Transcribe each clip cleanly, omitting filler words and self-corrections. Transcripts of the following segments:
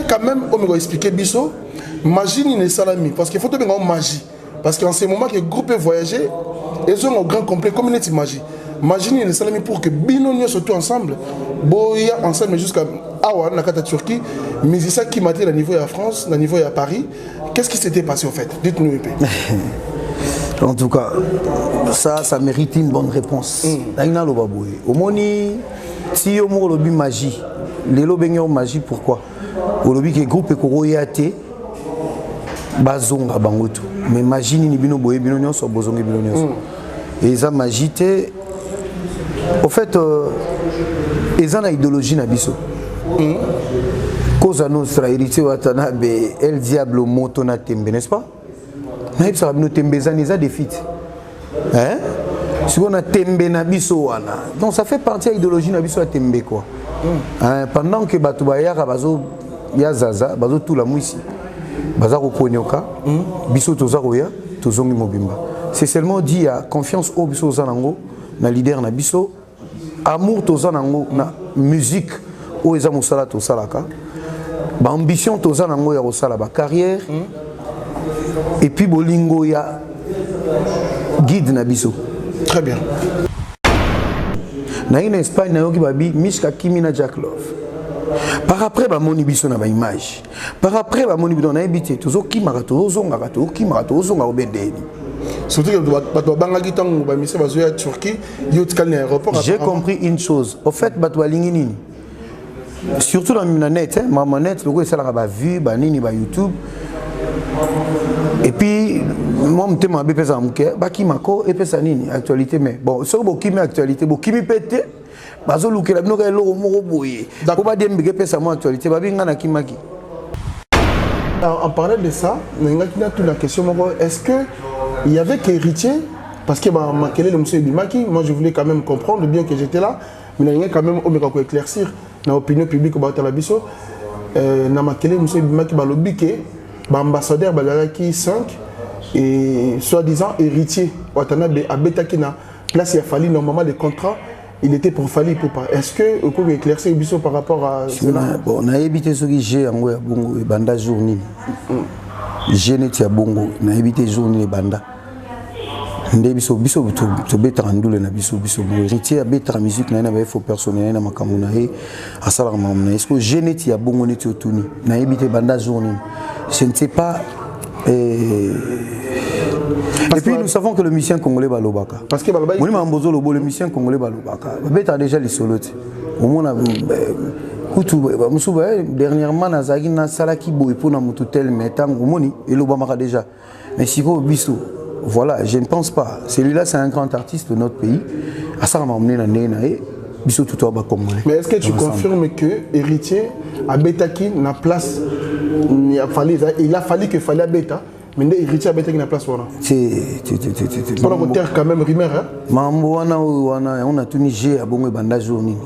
Quand même, on me expliquer biso, magie n'est salami parce qu'il faut te mettre en magie. Parce qu'en ce moment que le groupe est voyagé, ils ont un grand complet comme une magie. Magie n'est salami pour que binonios surtout ensemble, boya ensemble jusqu'à Awa, la Turquie, mais c'est ça qui m'a dit au niveau de la France, au niveau de Paris. Qu'est-ce qui s'était passé au fait? Dites-nous un peu. En tout cas, ça mérite une bonne réponse. Au moni, si on a lobby magie, les lobby magie, pourquoi? Au lobby que groupe est koroyate, bazonga bangoto. Mais magie ni bino boye bino nyonso bozonga bino nyonso. Et ça magie te, au fait, ils ont une idéologie na biso. Cosa nostra héritier watanabe El Diablo motona tembe, n'est-ce pas? Mais ça nous tembe zaniza défit. Hein? Si on a tembe na biso wana. Donc ça fait partie de l'idéologie na biso à tembe quoi. Pendant que batubaya bazo ya zaza bazo tout la muisi. Baza ko konyoka biso toza koya tozongi mobimba. C'est seulement dit à confiance au biso zanango na leader na biso, amour tozanango na musique o eza musala to salaka. Ba ambition tozanango ya kosala ba carrière. Et puis bolingo ya guide na biso. Très bien. Na en Espagne na yoki babi Mishka Kimina Jack Love. Par après ba moni biso na ba image. Par après ba moni biso na habité tozo kimaka tozo ngaka to kimaka tozo ngaka obedeni. Surtout que bato bangaki tango ba mise bazo ya Turquie yo tikali na aéroport. J'ai compris une chose. Au fait bato balingi nini. Surtout dans la net, maman net, le gars ça la vu, ba nini ba YouTube. Et puis moi je me dis baki mako et puis ça nini actualité mais bon sur bokimi actualité bokimi pété bazo lukela bino ka eloko moko boye ko ba dem bige pesa mo actualité ba binga na kimaki. En parlant de ça, la question est-ce que il y avait qu'héritier parce que bah Makele le monsieur Bimaki, moi je voulais quand même comprendre bien que j'étais là mais il y a quand même omeka ko éclaircir na opinion publique ba la biso na Makele monsieur Bimaki ba lobby que ambassadeur Balalaki 5 et soi-disant héritier Watanabe Abetaki na place il a fallu normalement les contrats il était pour Fali pour pas. Est-ce que vous pouvez éclaircir Bisso par rapport à cela? Bon, on a évité ce que j'ai en Bongo et Banda journée. J'ai n'étais à Bongo, on a évité journée et Banda. Bisso Bisso to betra ndule na Bisso Bisso héritier betra musique na na faux personnel na makamuna he asala mamuna. Est-ce que j'ai n'étais à Bongo n'étais autouni? On a évité Banda journée. Je ne sais pas. Et puis nous savons que le musicien congolais Balobaka. Parce que le musicien congolais Balobaka. Il a déjà les solos. Au moins, dernièrement, Nazagi na Salaki Boy pour na mututel metam Moni et l'Obama déjà. Mais si vous Bissou, voilà, je ne pense pas. Celui-là, c'est un grand artiste de notre pays. À ça, on m'a emmené na Nénaé. Bissou tout au bas congolais. Mais est-ce que tu confirmes que héritier à Betaki na place il a fallu que fallait Beta? Mais héritier a Betaki na place voilà. C'est pour la terre quand même rumeur hein. Mambo on a tout nigé à Bongo Banda journée.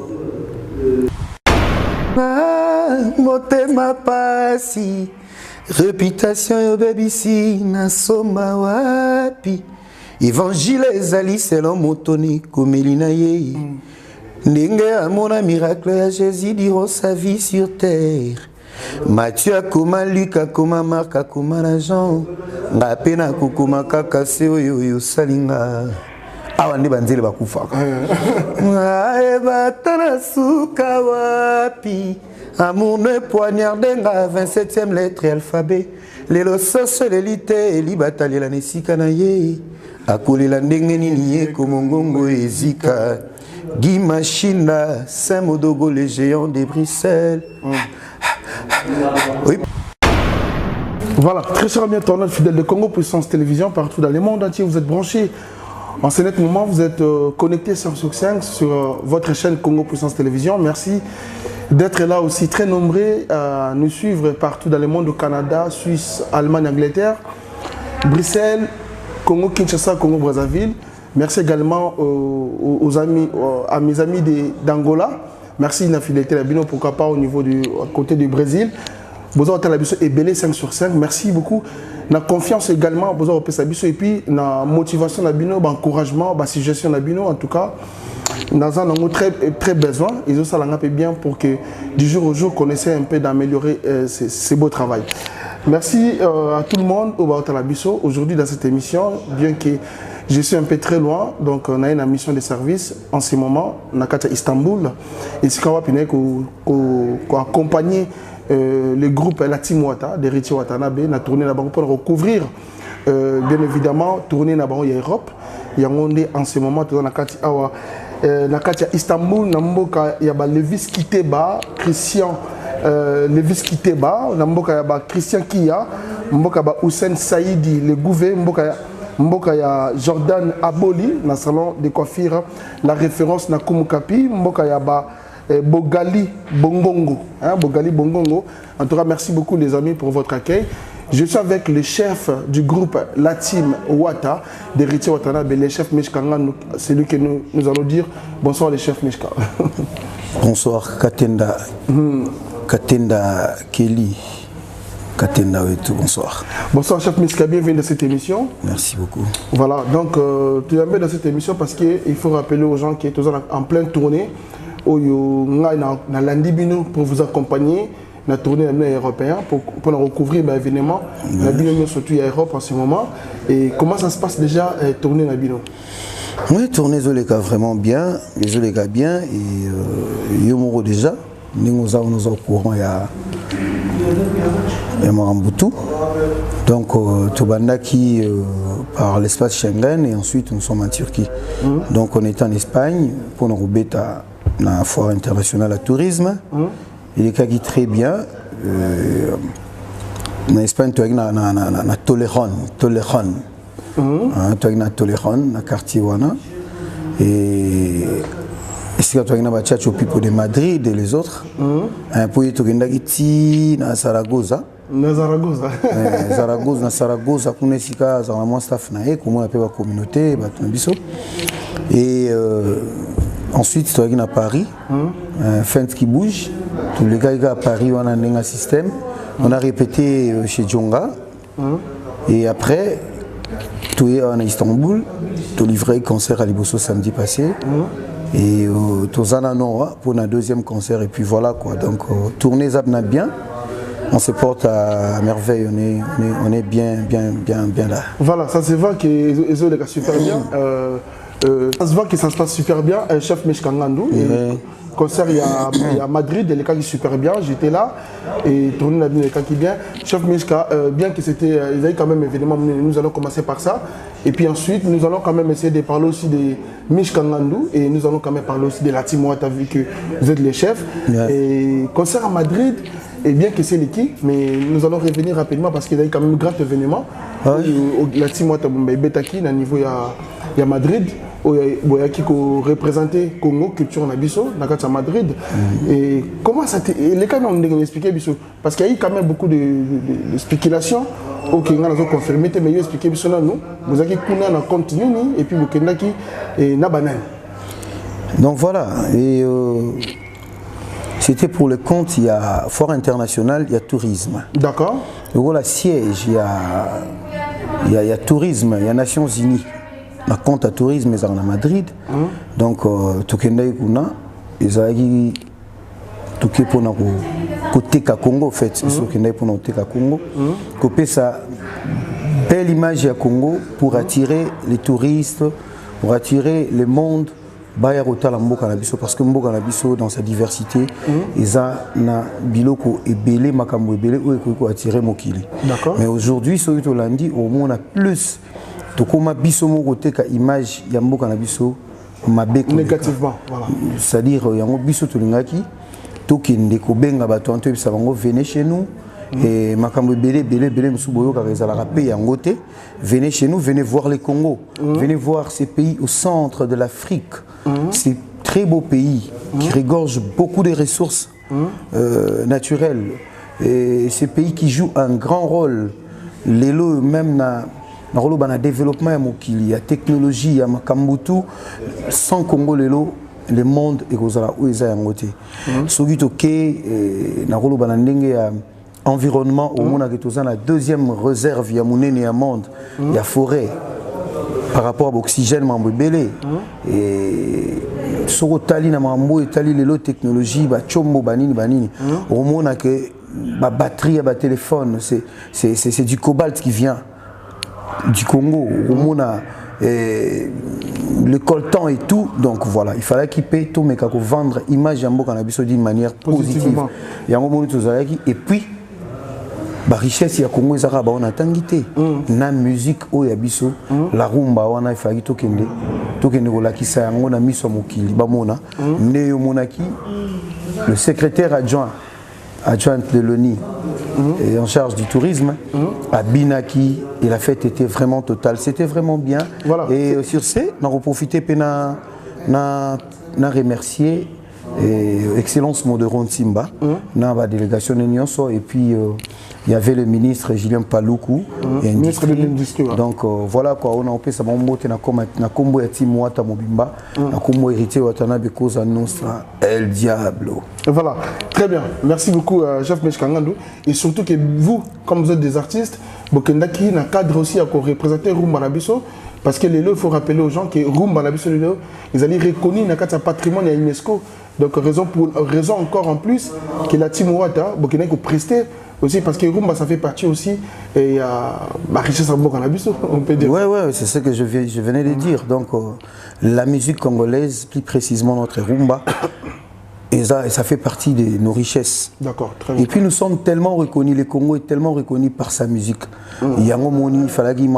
Motema pasi réputation yo babisi na soma wapi évangile ezali selon motoni komelina ye ndenge amona miracle ya Jésus diro sa vie sur terre. Matthieu akoma Luc akoma Marc akoma na Jean nga pena kokoma kaka se oyo salinga awa nde banzele bakufaka ae batana suka wapi amour ne poignardé nga 27e lettre alphabet lelo sosolelite libatali la nesika na ye akolela ndenge nini ye komongongo ezika Guy Machina Saint-Modogo le géant de Bruxelles. Oui. Voilà, très cher ami internaute fidèle de Congo Puissance Télévision, partout dans le monde entier, vous êtes branchés. En ce net moment, vous êtes connectés 5/5 sur votre chaîne Congo Puissance Télévision. Merci d'être là aussi, très nombreux à nous suivre partout dans le monde, au Canada, Suisse, Allemagne, Angleterre, Bruxelles, Congo, Kinshasa, Congo, Brazzaville. Merci également aux amis, à mes amis d'Angola. Merci de la fidélité, pourquoi pas au niveau du côté du Brésil. Vous avez et belé 5/5. Merci beaucoup. La confiance également, vous avez et puis la motivation, encouragement, suggestion en tout cas. Nasa n'a très besoin, ils ont ça bien pour que du jour au jour, qu'on essaie un peu d'améliorer ces beaux travail. Merci à tout le monde au Baotalabiso. Aujourd'hui dans cette émission, bien que je suis un peu très loin, donc on a une mission de service en ce moment, on a à Istanbul. Et c'est quand on a accompagné le groupe La Team Wata, de Richie Watanabe, on a tourné là-bas pour recouvrir, bien évidemment, tourner là-bas en Europe. Il y a en ce moment, on a Istanbul, il y a Levis Kiteba, Christian. Levis Kiteba, Christian Kia, Hussein Saïdi, le gouvernement, Jordan Aboli, dans le salon de coiffure, la référence na Kumukapi, Bogali Bongongo. Bogali Bongongo. En tout cas, merci beaucoup les amis pour votre accueil. Je suis avec le chef du groupe La Team Wata, de Richie Watanabe, le chef Meshka. C'est lui que nous allons dire bonsoir, le chef Meshka. Bonsoir, Katenda. Katenda Kelly. Katenda Wetu, bonsoir. Bonsoir, chef Meshka, bienvenue dans cette émission. Merci beaucoup. Voilà, donc tu es dans cette émission parce qu'il faut rappeler aux gens qui sont en pleine tournée, où il y a Landibino pour vous accompagner. La tournée européenne pour recouvrir l'événement. La Bino surtout à Europe en ce moment. Et comment ça se passe déjà tourner la Bino? Oui, tourner Zoleka vraiment bien, les Zoleka bien et Yomoro déjà. Nous avons au courant il y a Maramboutou. Donc Tobandaki par l'espace Schengen et ensuite nous sommes en Turquie. Donc on est en Espagne pour nous rouber à la foire internationale à tourisme. Il est qui très bien. En Espagne, tu as un Toleron. Tu as un Toleron, un quartier. Et si tu as un Chacho Pipo de Madrid et les autres, un peu tu as un Zaragoza. Zaragoza, Kunesika, Zaragoza, staff nae, comment on appelle la communauté, et ensuite, tu es à Paris, Fent qui bouge. Tous les gars à Paris, on a un système. On a répété chez Djonga. Et après, tu es en Istanbul. Tu as livré un concert à Liboso samedi passé. Et tu es en pour un deuxième concert. Et puis voilà quoi. Donc, tournée Zabna bien. On se porte à merveille. On est bien là. Voilà, ça se voit que les autres super bien. Ça se voit que ça se passe super bien. Chef Meshkangandou. Concert il y a Madrid, les cas qui super bien. J'étais là et tourné la vie les cas qui bien. Chef Meshka, bien que c'était, ils avaient quand même évidemment, nous allons commencer par ça. Et puis ensuite, nous allons quand même essayer de parler aussi de Meshkangandou et nous allons quand même parler aussi de la Team Wata vu que vous êtes les chefs. Et concert à Madrid. Et bien que c'est l'équipe, mais nous allons revenir rapidement parce qu'il y a eu quand même un grand événement. La Team Wata Betaki, à niveau il y a Madrid, où il y a qui représenté Congo, culture en Abisso, à Madrid. Et comment ça les cas on a expliqué parce qu'il y a eu quand même beaucoup de spéculations. Ok, on a confirmé, mais il y a expliqué nous. Vous avez continué et puis vous avez et na banane. Donc voilà. Et c'était pour le compte, il y a Foire internationale, il y a tourisme. D'accord. Donc là, siège, il y a tourisme, il y a Nations Unies. La compte à tourisme, ils sont à Madrid. Donc, tout le monde, ils ont tout pour nous côté Congo, en fait. Ils sont pour nous côté Congo. Côté ça, belle image à Congo pour attirer les touristes, pour attirer le monde. Parce que Mboka Nabiso, dans sa diversité, ils ont biloko et belé, makambo et belé, ou attirer Mokili. Mais aujourd'hui, sur le lundi, au moins on a plus. Donc, comme Biso Mokote, image, il y a Mboka Nabiso, négativement. Voilà. C'est-à-dire, il y a un Biso Tolingaki, Toki Ndeko Benga Batuanto, ça va venir chez nous. Et makambo belé msuboyo karizala rapé yangote, venez chez nous, venez voir les Congo, venez voir ces pays au centre de l'Afrique, ces très beaux pays qui regorgent beaucoup de ressources naturelles, et ces pays qui jouent un grand rôle, les lots même dans le développement il y a technologie, il y a makambutu, sans Congo les lots. Le monde est où ils sont yangote. Sogi toke na rolo banandenge environnement au monde a la deuxième réserve, il y a monnaie et monde, il y a forêt par rapport à l'oxygène belé et soko tali na mambo tali lelo technologie ba chombo banini au monde que ba batterie ba téléphone c'est du cobalt qui vient du Congo au monde le coltan et tout, donc voilà, il fallait qu'il paye tout mais qu'on vendre image en cannabis d'une manière positive. Et puis la richesse il y a Congo les Arabes on a tangité na musique au yabiso la rumba on a fait to kende la kisa yango na miso mokili ba mona ne monaki le secrétaire adjoint de l'ONU et en charge du tourisme à Binaki et la fête était vraiment totale, c'était vraiment bien. Voilà. Et sur ce, on a profité pour remercier Excellence Moderon Simba, la délégation de Nyonso, et puis il y avait le ministre Julien Paloukou, ministre de l'Industrie. Donc voilà quoi, on a opé ça bombo na kombo ya Timwata Mobimba, na kombo héritier Watanabe Koza Nostra El Diablo. Voilà, très bien. Merci beaucoup chef Meshkangandou et surtout que vous comme vous êtes des artistes, Bokendaki na cadre aussi à représenter Rumba Nabiso parce que il faut rappeler aux gens que Rumba Nabiso ils allaient reconnus dans le patrimoine à UNESCO. Donc raison encore en plus que la Timwata Bokendaki presté aussi parce que Rumba ça fait partie aussi et la richesse en cannabis on peut dire. Ouais c'est ce que je venais de dire. Donc la musique congolaise, plus précisément notre Rumba, et ça fait partie de nos richesses. D'accord, très bien. Et puis nous sommes tellement reconnus, le Congo est tellement reconnu par sa musique. Il y a un moment il fallait qu'il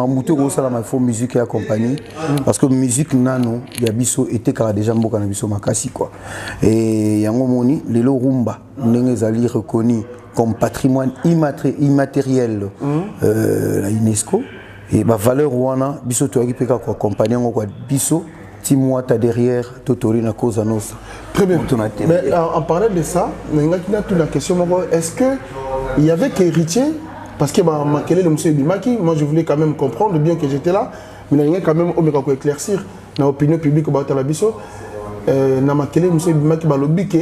faut musique et accompagner parce que musique nano, il y a biso était déjà mboka na biso makasi quoi. Et il y a un moment le Rumba n'engezali reconnu comme patrimoine immatériel la UNESCO et ma valeur wana biso to qui peut accompagner quoi biso Timwata derrière Totori na cause nostra. Très bien. Mais en parlant de ça, la question est-ce que il y avait qu'héritier parce que quel est le monsieur Bimaki, moi je voulais quand même comprendre bien que j'étais là, mais il y a quand même éclaircir dans l'opinion publique about la biso na makele monsieur Bimaki ba lobby que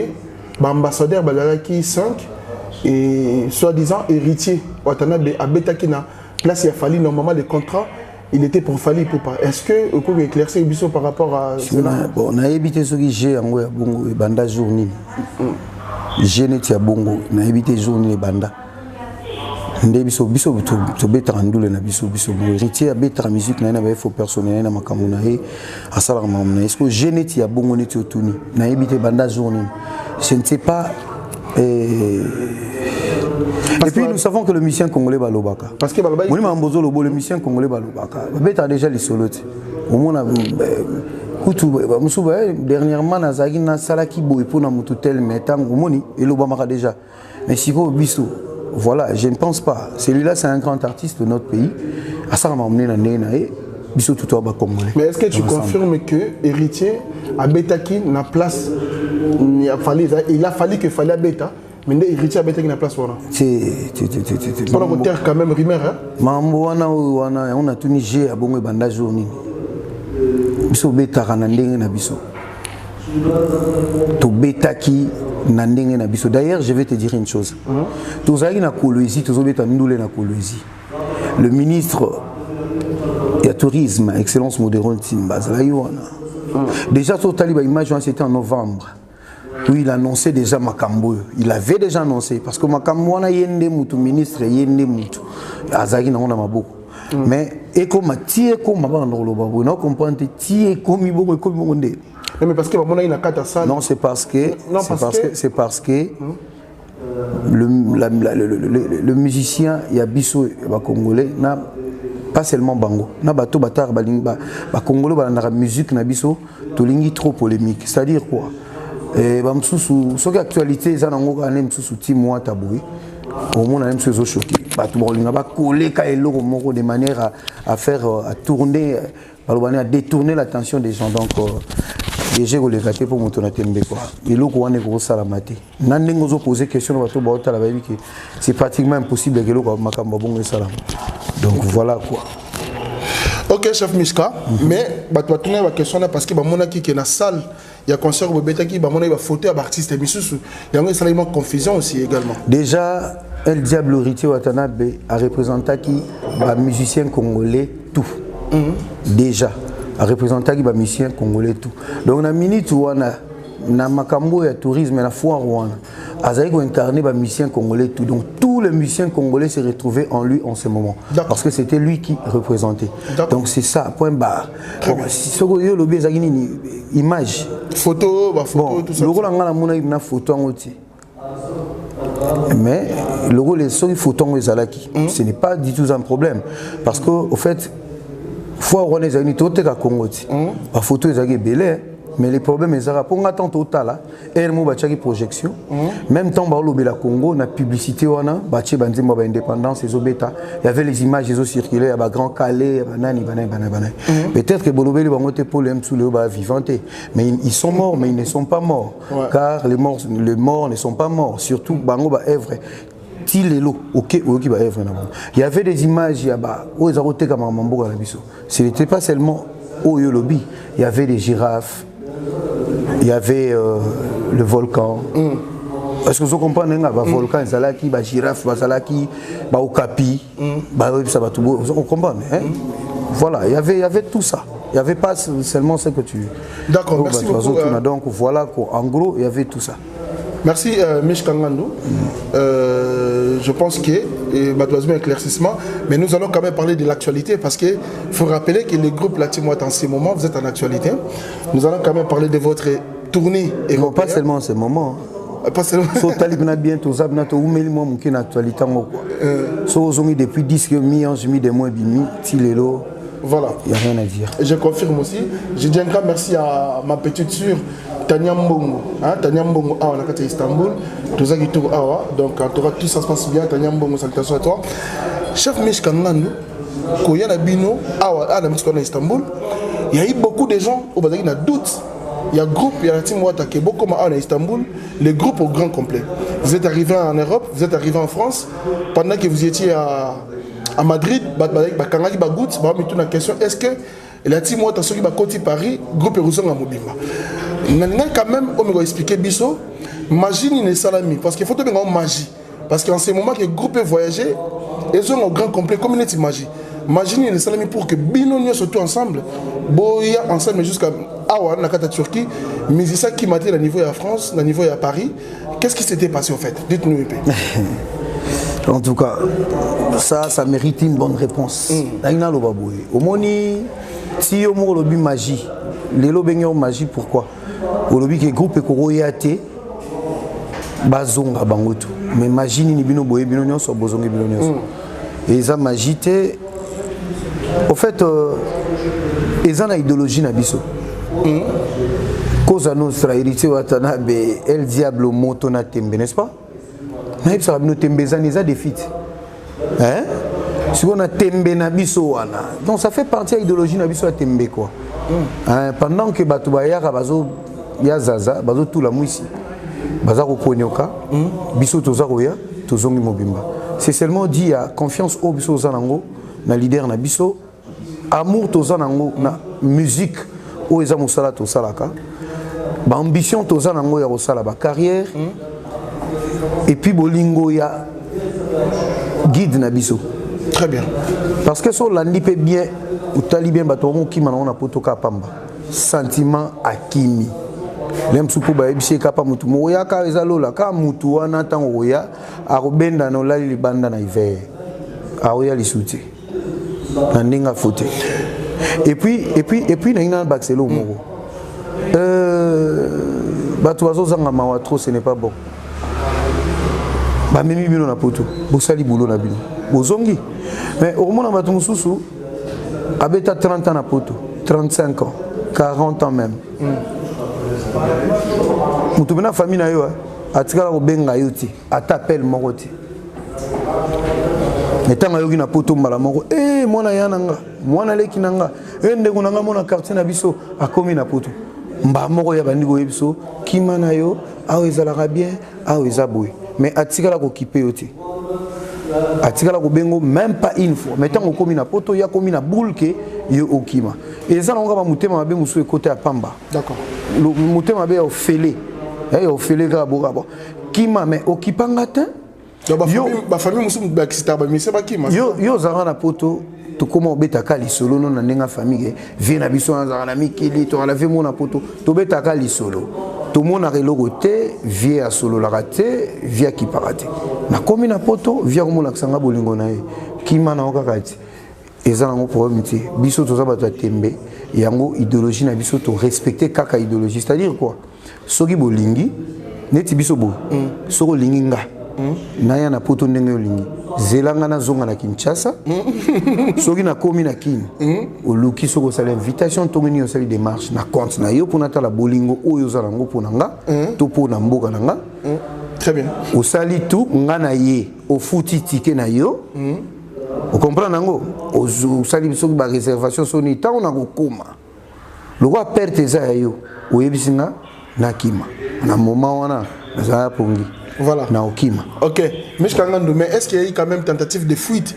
ambassadeur balalaki 5 et soi-disant héritier Watanabe abetaki na place il a fallu normalement des contrats. Il était pour Fali pour pas. Est-ce que vous pouvez éclaircir Bisso par rapport à cela? Bon, on a évité ce qui j'ai en bongo et banda journée. J'ai n'étais à bongo, on a évité journée et banda. Bisso to betra andule na bisso héritier à betra musique na na faux personnel na makamuna et à salar mamna. Est-ce que j'ai n'étais à bongo n'étais au tuni? On a évité banda journée. Je ne sais pas. Et puis nous savons que le musicien congolais Balobaka. Parce que le musicien congolais Balobaka. Il a déjà les solos. Au moins, dernièrement, Nazagi na Salaki Boy pour Namutu tel mais tant Moni et l'Obama déjà. Mais si vous Bissou, voilà, je ne pense pas. Celui-là, c'est un grand artiste de notre pays. À ça, on m'a emmené dans Bissou tout au bas congolais. Mais est-ce que tu confirmes que héritier à Betaki na place il a fallu que fallait Beta? Mais héritier a été na place voilà. C'est pour la terre quand même rumeur hein. Mambo on a tout nigé à bongo banda journée. Biso beta kana ndenge na biso. To beta ki na ndenge na biso. D'ailleurs, je vais te dire une chose. Tozali na Kolwezi, tozo beta ndule na Kolwezi. Le ministre du tourisme, Excellence Moderon Timba Zalaywana. Déjà total image c'était en novembre. Oui, il annonçait déjà Makambo. Il avait déjà annoncé parce que Makambo a yende mutu ministre yende mutu. Azagi na ona maboko. Mais eko matie ko mabando lo babo. Non comprendre tie ko mi boko ko mi onde. Mais parce que mona ina kata ça. Non, c'est parce que le musicien Yabiso Congolais n'a pas seulement bango. Na bato batar balinga ba Congolais ba musique na biso tolingi trop polémique. C'est-à-dire quoi? Et bamsusu soki actualité za nango ane msusu Timwata boy au monde même se choqué bato bolinga ba coller ka eloko moko de manière à faire à tourner à détourner l'attention des gens donc j'ai relégaté pour mon tonatembe quoi eloko wane ko salamate nandengo zo poser question bato ba otala ba que c'est pratiquement impossible que eloko makambo bongo salama donc voilà quoi. Ok chef Mishka, mais bato batuna ba question parce que ba monaki qui est na salle il y a concert au Betaki, bah mon il va fauter à artiste et Misusu. Il y a une confusion aussi également. Déjà, El Diablo Héritier Watanabe a représenté qui un musicien congolais tout. Déjà, représentant qui ba musicien congolais tout. Donc na minute wana na makambo ya tourisme na foire wana azali ko incarner ba musicien congolais tout. Donc tous les musiciens congolais se retrouvaient en lui en ce moment parce que c'était lui qui représentait. Donc c'est ça point barre. Si ce que yo lobi ezaki nini image photo ba photo bon, tout ça. Le rôle ngala mona na photo ngoti. Mais le rôle est sur les photos ezalaki. Ce n'est pas du tout un problème parce que au fait fois on est à tout à Congo la photo est belle mais les problèmes ils ont pour attendre total elle mo bachaki projection même temps ba lobi la Congo na publicité wana bachi banzimba ba indépendance et obeta il y avait les images ils ont circulé à ba Grand Calais banani peut-être que bolobeli bango te pour les msule ba vivanté mais ils sont morts mais ils ne sont pas morts car les morts ne sont pas morts surtout bango ba œuvre. Il y avait des images, ce n'était pas seulement au Yolobi, il y avait des girafes, il y avait le volcan. Est-ce que vous comprenez le volcan, les girafes, les okapi, vous comprenez? Voilà, il y avait tout ça. Il n'y avait pas seulement ce que tu... D'accord, merci beaucoup. Donc voilà, en gros, il y avait tout ça. Merci Mich Kangando. Je pense que un éclaircissement, mais nous allons quand même parler de l'actualité parce qu'il faut rappeler que le groupe Latimoite en ce moment, vous êtes en actualité. Nous allons quand même parler de votre tournée européenne. Non, pas seulement en ce moment. Pas seulement. Bientôt, actualité. Depuis 10 ans, j'ai mis des mois et demi, voilà. Il n'y a rien à dire. Et je confirme aussi. Je dis un grand merci à ma petite sœur Tania Mbongo. Tania Mbongo, on a Istanbul. Tous les tours, donc tout ça se passe bien. Tania Mbongo, salutations à toi. Chef Mich Kangando, quand il y a Bino, à Istanbul, il y a eu beaucoup de gens au Bazar qui ont doute. Il y a un groupe, il y a la team Wata qui est beaucoup à Istanbul, le groupe au grand complet. Vous êtes arrivé en Europe, vous êtes arrivé en France, pendant que vous étiez à Madrid, la question est-ce que la team Wata qui va côté Paris, groupe Erousson à Mobimba. Quand même, on va expliquer Bisso, magie n'est salami, parce qu'il faut te mettre en magie. Parce qu'en ce moment que le groupe est voyagé, ils ont un grand complet, comme une magie. Magie n'est salami pour que Bino surtout ensemble, Boya ensemble jusqu'à Awa, la Turquie, mais c'est ça qui m'a dit au niveau de la France, au niveau de Paris. Qu'est-ce qui s'était passé au fait? Dites-nous un peu. En tout cas, ça mérite une bonne réponse. Au moni, si on a lobby magie, les lobby magie, pourquoi? Au lobby que le groupe est Koroyate, Bazonga Bangoto. Mais magie ni bino boye bino nyonso bozonga bino nyonso. Et ça magie te au fait ils ont une idéologie na biso. Cosa nostra hérité watanabe el diablo moto na tembe, n'est-ce pas? Mais ça nous tembe za neza défit. Hein? Si on a tembe na biso wana. Donc ça fait partie de l'idéologie na biso à tembe quoi. Pendant que bato bayaka bazo ya zaza bazo tout la muisi. Bazako ponyoka biso tozakoya tozongi mobimba. C'est seulement dit à confiance au biso zanango na leader na biso, amour tozanango na musique o eza musala tosalaka, ba ambition tozanango ya kosala ba carrière et puis bolingo ya guide na biso. Très bien. Parce que so landi pe bien ou tali bien batongo ki manana na potoka pamba. Sentiment akimi. Lem supu ba ebisi kapa mutu moya ka ezalola ka mutu wana tango ya arobenda no lali libanda na hiver. Aoya lisuti. Na ndinga fote. Et puis na ina baxelo moko. Batu bazozanga mawa trop ce n'est pas bon. Ba memi bino na poto. Bosali boulot na bino. Bozongi. Mais au moment na batu mususu abeta 30 ans na poto, 35 ans, 40 ans même. Mutubina famille na yo atikala ko benga yoti atapel mokoti etanga yoki na poto mbala moko mwana yananga mwana leki nanga ndeko nanga mona quartier na biso akomi na poto mba moko ya bandiko yebiso kima na yo awo ezalaka bien awo ezaboy mais atikala ko kipe yoti atikala ko bengo même pas une fois mais tango komi na poto ya komi na boule ke yo okima eza na ngaba mutema mabe musu côté ya pamba. D'accord. Le mutema mabe au félé au félé gabo kima mais okipanga te yo ba famille musu ba kisita ba mise ba kima yo zara na poto to comment betaka lisolo non na ndenga famille vie na biso na mikili to la vie mona poto to betaka lisolo to mona reloko te vie a solo la raté vie qui parate na komi na poto vie ko mona sanga bolingo na ye kima na okakati ezana ngo problème ti biso to za bato tembe yango idéologie na biso to respecter kaka idéologie c'est-à-dire quoi soki bolingi neti biso bo soko lingi nga naya na poto ndenge olingi zelanga na zonga na Kinshasa soki na komi na Kin oluki soko sala invitation tongeni osali démarche na compte na yo pona tala bolingo oyo zala ngo pona nga to pona mboka na nga très bien osali tout nga na ye ofuti ticket na yo vous comprenez nango osali soki ba réservation soni tant na kokoma loko perte za yo oyebisinga na kima na moment wana za pongi voilà na okima ok mais est-ce qu'il y a eu quand même tentative de fuite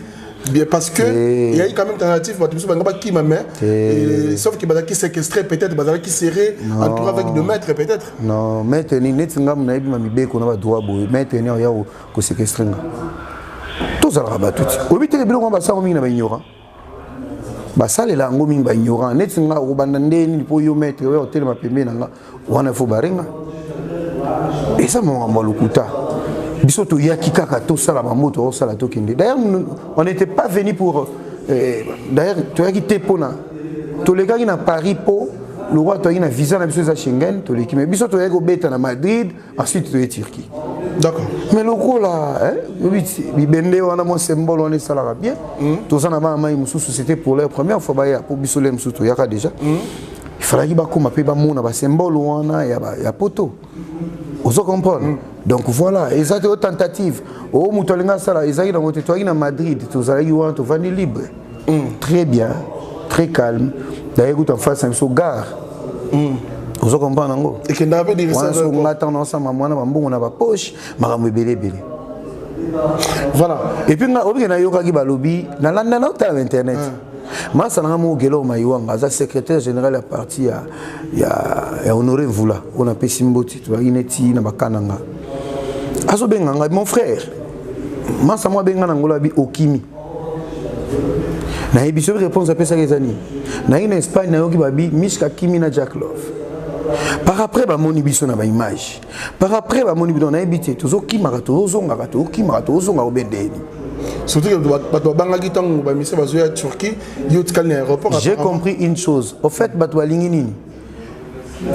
bien parce que il y a eu quand même tentative de kima mais sauf que bazaki séquestré peut-être bazaki serré entouré avec 2 mètres peut-être non maître ni netinga na yebi mamibeko na ba droit boy maître ni ya ko séquestrer nga tous ala batuti obite le biloko ba sa mingi na ba ignorant ba sale la ngo mingi ba ignorant netinga ko banda ndeni po yo maître yo hotel ma pembe na nga wana fo barenga et ça mon malukuta biso to yaki kaka to sala mamoto o sala to kinde d'ailleurs on n'était pas venu pour d'ailleurs to yaki te pona to les gars qui na Paris po le roi to na visa na biso za Schengen to les qui mais biso to yaki beta na Madrid ensuite to Turquie d'accord mais le gros là bi bende wana mo symbole on est sala bien to ça na mama mususu c'était pour la première fois ba ya pour biso le mususu to yaka déjà il fallait qu'il ba koma pe ba mona ba symbole wana ya poto. Vous comprenez? Donc voilà, et ça c'est une tentative. Au Moutolinga Sala, ils arrivent dans votre territoire à Madrid, tous allez voir, tous venez libre. Très bien, très calme. D'ailleurs, vous en face un saut gare. Vous comprenez? Et qu'il n'y avait des réserves. On attend ensemble, on a pas poche, mais belé. Voilà. Et puis, on a yoga qui balobi, na landa na ta internet. Moi, ça n'a pas gelo maïwanga, ça secrétaire général à parti ya Honoré Vula, on a Pessimboti, tu vois, ineti na bakananga. Aso benganga mon frère. Moi, ça moi benganga ngola bi okimi. Na ebiso réponse à pesa kezani. Na in Espagne na yoki babi Mishka Kimi na Jack Love. Par après ba moni biso na ba image. Par après ba moni biso na ebité tozo kimaka tozo ngaka to kimaka tozo nga obendeni. Surtout que Turquie, j'ai compris une chose. Au fait,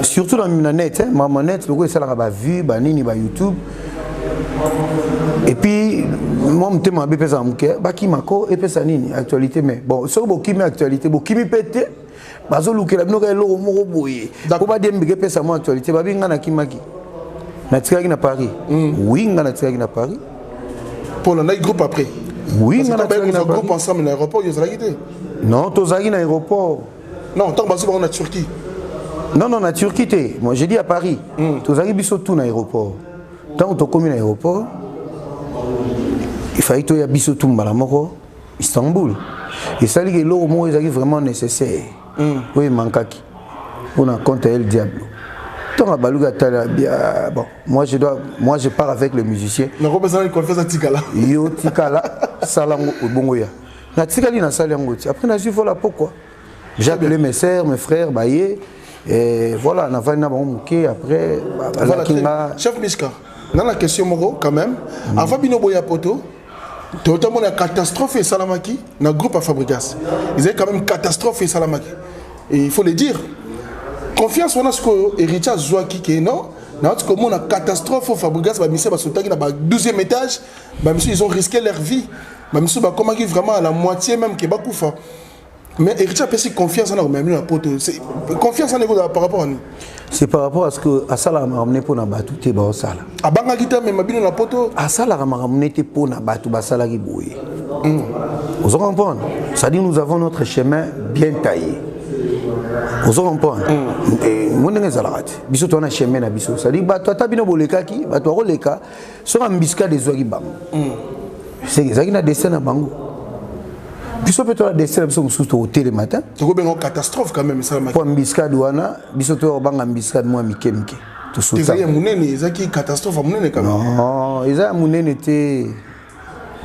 surtout dans la net, ma net, le ça l'a vu, banini, YouTube. Et puis, moi, je me suis dit, qui m'a et puis ça nini actualité mais bon, sur qui met actualité, qui me pète, bazo luke la binoka lo mo boye. Ko ba dem bige pesa mo actualité, ba binga na kimaki. Na tika na Paris. Oui, na tika na Paris. Pour le groupe après. Oui, on a un groupe ensemble à l'aéroport, ils ont quitté. Non, tu as à l'aéroport. Non, tant que on a Turquie. Non, en Turquie, moi j'ai dit à Paris. Tu as dit tout l'aéroport. Tant que tu as commis l'aéroport, il fallait que tu aies tout Malamoko, Istanbul. Et ça, c'est vraiment nécessaire. Oui, Mankaki. On a compté le diable. Bon, moi je pars avec le musicien. On a besoin de confiance à Tikala. Yo Tikala, Salango Bongoya. Na Tikali na Salango. Après na su voilà pourquoi. J'ai appelé mes sœurs, mes frères, baillé et voilà, na va na bonké après voilà, chef Mishka. Dans la question Moro quand même, avant bino boya poto, totalement la catastrophe et Salamaki, na groupe à Fabrigas. Ils avaient quand même catastrophe et Salamaki. Et il faut le dire. Confiance on a ce que Richard Zouaki qui est non comme on a catastrophe au Fabrigas bah monsieur basotaki na 12e étage bah monsieur ils ont risqué leur vie bah monsieur bah comment vraiment à la moitié même qui bakufa mais Richard pesi confiance en même la pote c'est confiance en par rapport à nous c'est par rapport à ce que asala m'a ramené pour na batu te ba osala abanga kita mais mabino la poto asala m'a ramené te pour na batu basala ki boye vous comprenez ça dit nous avons notre chemin bien taillé. Vous comprenez? Mon nez est là. Biso tu as chemin na biso. Ça dit bah toi t'as bien boleka qui, bah toi roleka, sur un biscuit des oies qui bam. C'est ça qui n'a dessin à bango. Biso peut toi dessin biso musu to hôtel le matin. C'est quoi une catastrophe quand même ça. Pour un biscuit douana, biso toi bang un biscuit moi mike. Tout ça. C'est mon nez, c'est qui catastrophe mon nez quand même. Non, ils a mon nez était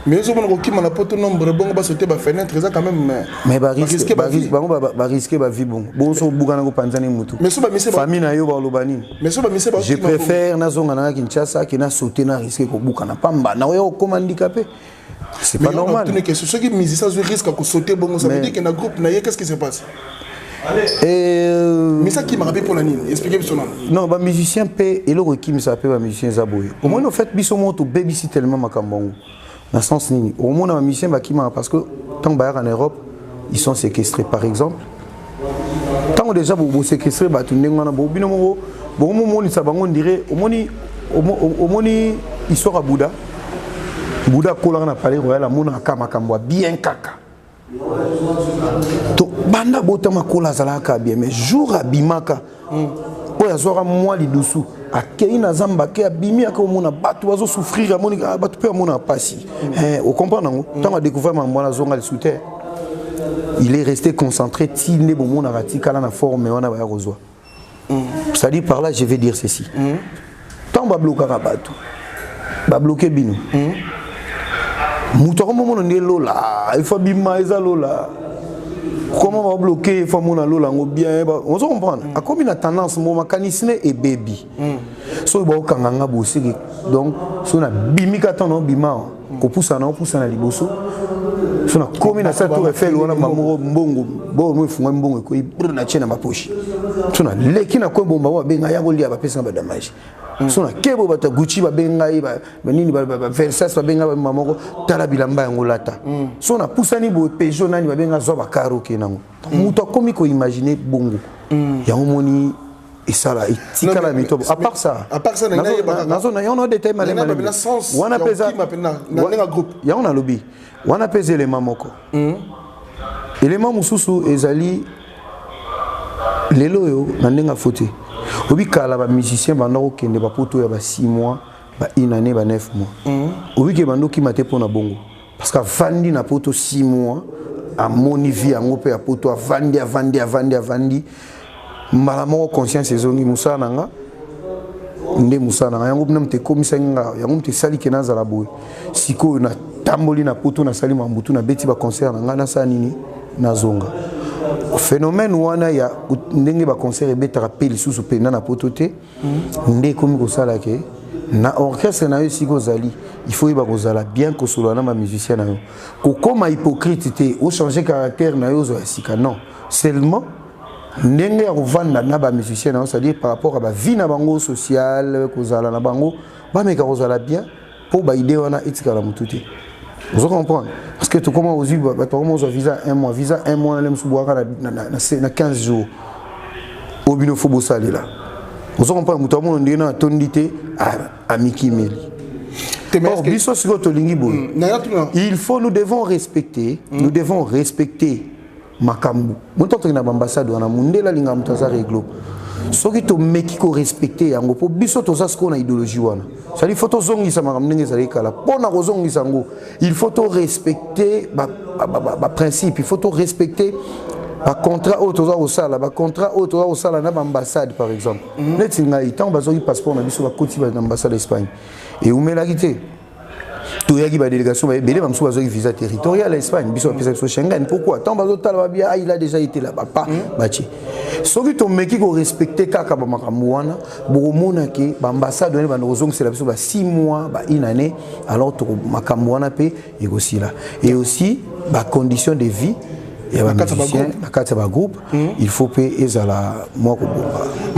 Mais ils ont qui m'a pas tout nombre bon va sauter ba fenêtre ça quand même mais ba risquer ba risquer ba vie bon bon so bugana ko panzani mutu mais so ba mise ba famille na yo ba lobani mais so ba mise ba je préfère na zonga na Kinshasa qui na sauter na risquer ko bukana pamba na yo comme handicapé c'est pas normal mais ceux qui musiciens risquent à sauter bon ça veut dire que dans groupe na qu'est-ce qui se passe mais ça qui m'a rappelé pour la nuit expliquez moi non ba musicien pe et le qui me s'appelle ba musicien zaboye au moins en fait biso moto babysit tellement makambongo dans le sens nini au moins un musicien qui m'a parce que tant que en Europe ils sont séquestrés par exemple tant que déjà vous séquestrez bah tu n'es pas bon binomo bon moment ni ça on dirait au moins ils sont à Bouddha kola na palais royal amona kama kambo bien kaka to banda botama kola zalaka bien mais jour abimaka oya zora moi li dessous akei na zamba ke abimi akomona bato bazo souffrir amoni bato pe amona pasi on comprend nango tant a découvert mwana zonga le sous-terre il est resté concentré tine bon mona ratikala na forme wana ba rozwa ça dit par là je vais dire ceci tant ba bloquer bato ba bloquer bino muto comme mon lola il faut bima eza lola comment on va bloquer il faut mon lola bien on se comprend a comme une tendance mon mécanisme et baby so ba okanganga bosi donc so na bimika tono bima ko poussa na liboso so na comme na sa tour Eiffel wala mamoro mbongo bo mo funga mbongo ko ibruna chena maposhi so na leki na ko bomba wa benga ya golia ba pesa ba damage so na kebo bata Gucci ba benga ba nini ba Versace ba benga ba mamoko tala bilamba yango lata so na poussa ni bo Peugeot nani ba benga zo ba karaoke nango muto komi ko imaginer bongo ya moni et ça là itika la mito à part ça nazo na yon de thème malema wana pesa na groupe ya on a lobby wana pesa les mamoko élément mususu ezali lelo yo na ndenga foté obi kala ba musicien bando kende ba poto ya ba 6 mois ba une année ba 9 mois obi ke bando ki mate pona bongo parce que vandi na poto 6 mois a moni vie yango pe ya poto avandi malamo conscience ezongi musana nga nde musana nga yango mnamte komisa nga yango mte sali ke nazala boy siko na tamboli na poto na sali mambutu na beti ba concert nga na sa nini nazonga phénomène wana ya ndenge ba concert ebetaka pe lisusu pe na poto te nde komi ko sala ke na orchestre na yo siko zali il faut ba kozala bien ko solo na ma musicien na yo ko koma hypocrite te o changer caractère na yo zo sika non seulement ndenge ya kovanda na ba musicien na c'est-à-dire par rapport à ba vie na bango sociale kozala na bango ba meka kozala bien pour ba idée wana etika la mututi vous comprenez parce que tout comment aussi ba comment on visa un mois na msubuaka na 15 jours au bino fo bosali là vous comprenez muto mo ndenge na tondité à Miki Meli or biso siko to lingi boy il faut nous devons respecter makambu moto to na ambassade wana mundela linga mutaza réglo soki to meki ko respecter yango po biso to za sko na idéologie wana ça dit photo zongi sa makambu ndenge za kala pona ko zongi sango il faut to respecter ba principe il faut to respecter ba contrat auto za osala ba contrat auto za osala na ambassade par exemple net ngai tant bazoki passeport na biso ba koti ba ambassade d'Espagne et umela kité tout y a qui va délégation va belé même soit visa territorial à Espagne biso pesa so Schengen pourquoi tant bazo tala bien il a déjà été là papa bachi soki to meki ko respecter kaka ba makambo wana bomona ke ba ambassade ne ba nozong c'est la biso ba 6 mois ba une année alors to makambo wana pe et aussi là et aussi ba conditions de vie et la carte ba groupe il faut payer ezala moi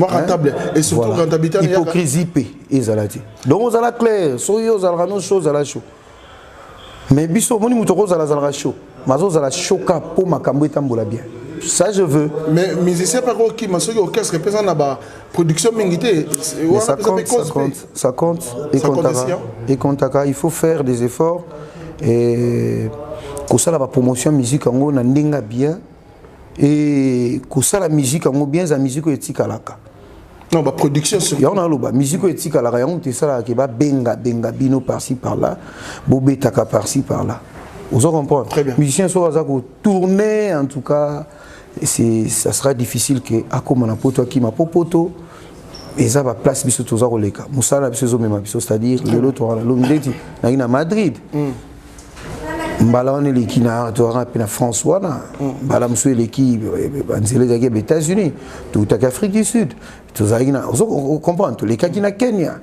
rentable et surtout rentabilité hypocrisie paye ezalati donc on a clair soyo zalra no chose à la chaud mais biso moni mutoko zala zalra chaud mazo zala choka pour makambo etambola bien ça je veux mais musicien par contre qui maso orchestre présent na ba production mingité ça compte et kontaka il faut faire des efforts et kosala ba promotion musique ngo na ndinga bien et kosala musique ngo bien za musique etikalaka non ba production sur ya on ba musique etikalaka ya on te sala ke ba benga bino par-ci par-là bobetaka par-ci par-là vous comprenez très bien musicien so za ko tourner en tout cas ça sera difficile que akoma na poto akima popoto et ça va place biso toza koleka musala biso zo mema biso c'est-à-dire le lot on la lomdeti na Madrid mbala on eleki na François na mbala musu eleki banzele zaki aux États-Unis tout à Afrique du Sud tout ça ina on comprend tous les cas qui na Kenya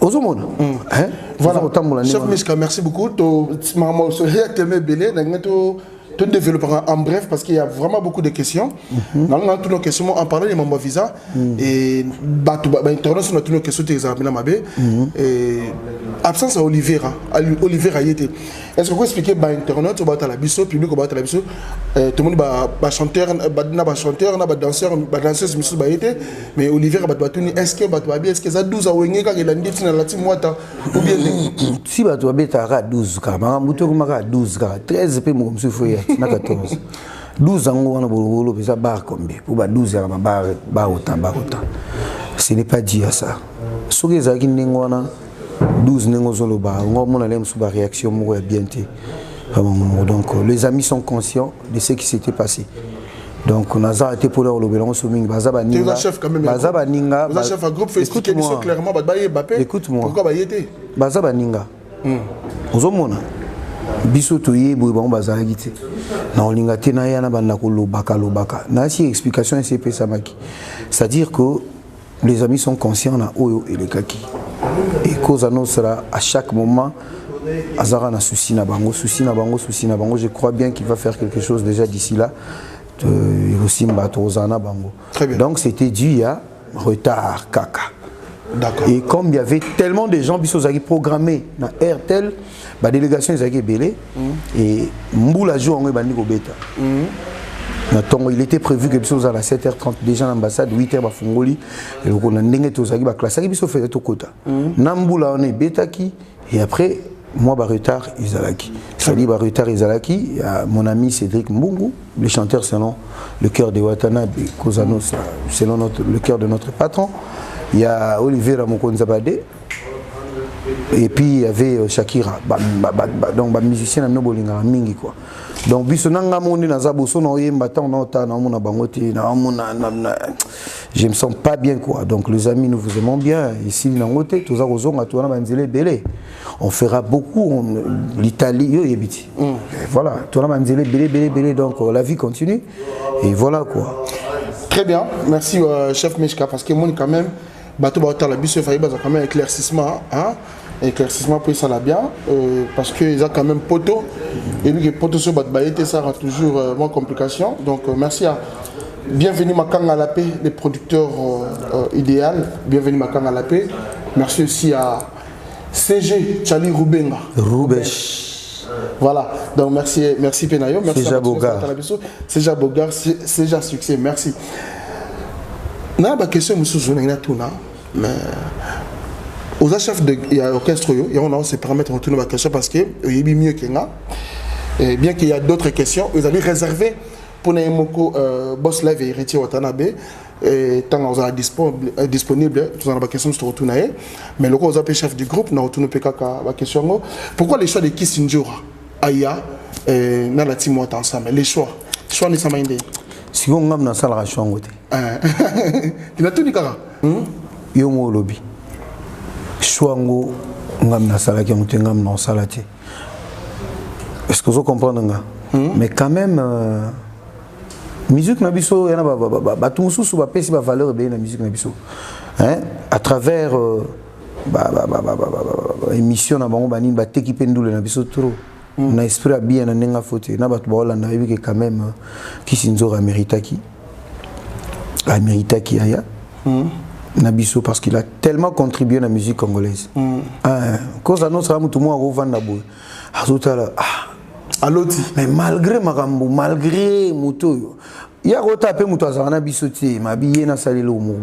aux hommes hein voilà chef Mishka merci beaucoup to maman so ya tellement belé na ngato tout développer en bref parce qu'il y a vraiment beaucoup de questions. Dans toutes nos questions, on parlait de mon visa et internet sur toutes nos questions des examens mabé et absence à Olivera a été. Est-ce que vous pouvez expliquer par internet au bata la biso public au bata la biso tout le monde ba chanteur na danseuse misu ba été mais Olivera ba tuni est-ce que ba bien est-ce que ça 12 a wengé ka la nditi na lati mwata ou bien si ba to beta ka 12 ka ma muto ka 12 ka 13 pe mo msu foya na 14 12 ans on a bolo pesa bar combien pour ba 12 ans ba autant ce n'est pas dit à ça so que za ki ngwana 12 nengozoloba on a l'aime sous la réaction moi bien donc les amis sont conscients de ce qui s'était passé donc on a été pour leur lobelon souming bazaba ninga bazaba ninga vous chef un groupe fait expliquer clairement Mbappé écoute-moi pourquoi ba yété bazaba ninga ozomona biso toye boy ba bazala gité na olinga tena yana banda ko lobaka na si explication SCP samaki c'est-à-dire que les amis sont conscients na oyo et les kaki et cause annonce à chaque moment azara na souci na bango je crois bien qu'il va faire quelque chose déjà d'ici là aussi mbatozana bango donc c'était dû à retard kaka. D'accord. Et comme il y avait tellement de gens qui sont programmés dans RTL, la délégation est belé et Mboula joue en bandi beta. Il était prévu que à la 7h30 déjà l'ambassade 8h ba fungoli et on a ndenge tozaki ba classe qui biso fait to kota. Namboula on est beta qui et après moi ba retard Izalaki. C'est-à-dire ba retard Izalaki, mon ami Cédric Mbungu, le chanteur selon le cœur de Watanabe Kozanos selon le cœur de notre patron. Il y a Olivier Ramokonzabade et puis il y avait Shakira donc musicien na nobolinga mingi quoi donc biso nanga moni na zaboso na yemba ta na ota na mona bangote na mona je me sens pas bien quoi donc les amis nous vous aimons bien ici na ngote toza kozonga to na banzele belé on fera beaucoup l'Italie yo yebiti voilà to na banzele belé donc la vie continue et voilà quoi. Très bien merci chef Mishka parce que moi quand même bateau bateau la biso failli quand même éclaircissement hein éclaircissement pour ça là bien parce que ils ont quand même poteau et lui que poteau sur bateau ça aura toujours moins complication donc merci à bienvenue Makanga la paix les producteurs idéal bienvenue Makanga la paix merci aussi à CG Charlie Rubenga voilà donc merci Penayo merci à c'est Jabogar c'est succès merci. Na ba question monsieur Zonina Tuna mais aux chefs de orchestre et on a se permettre de retourner ma question parce que il y a mieux que là et bien qu'il y a d'autres questions vous allez réserver pour Naimoko boss live et Héritier Watanabe et tant on a disponible tout en la question se retourner mais le gros chef du groupe na retourner PKK la question pourquoi les choix de Kissinjora Aya na la team ensemble les choix ni sama inde si on ngam na sala ra chongote il a tout dit kaka yo mo lobby chwango ngam na sala ki ngam na sala te est-ce que vous comprenez nga mais quand même musique na biso yana ba tout sous ba pesi ba valeur be na musique na biso hein à travers émission na bango bani ba t'équiper ndule na biso trop na esprit bien na nenga faute na batu ba Hollande yebi que quand même Kissinzora méritaki aya Nabiso parce qu'il a tellement contribué à la musique congolaise. Cause à notre amour tout le monde revend boy. Mais malgré Marambo, malgré Mouto, il y a retapé Mouto Azana Bisoté, ma billet na salé le mot.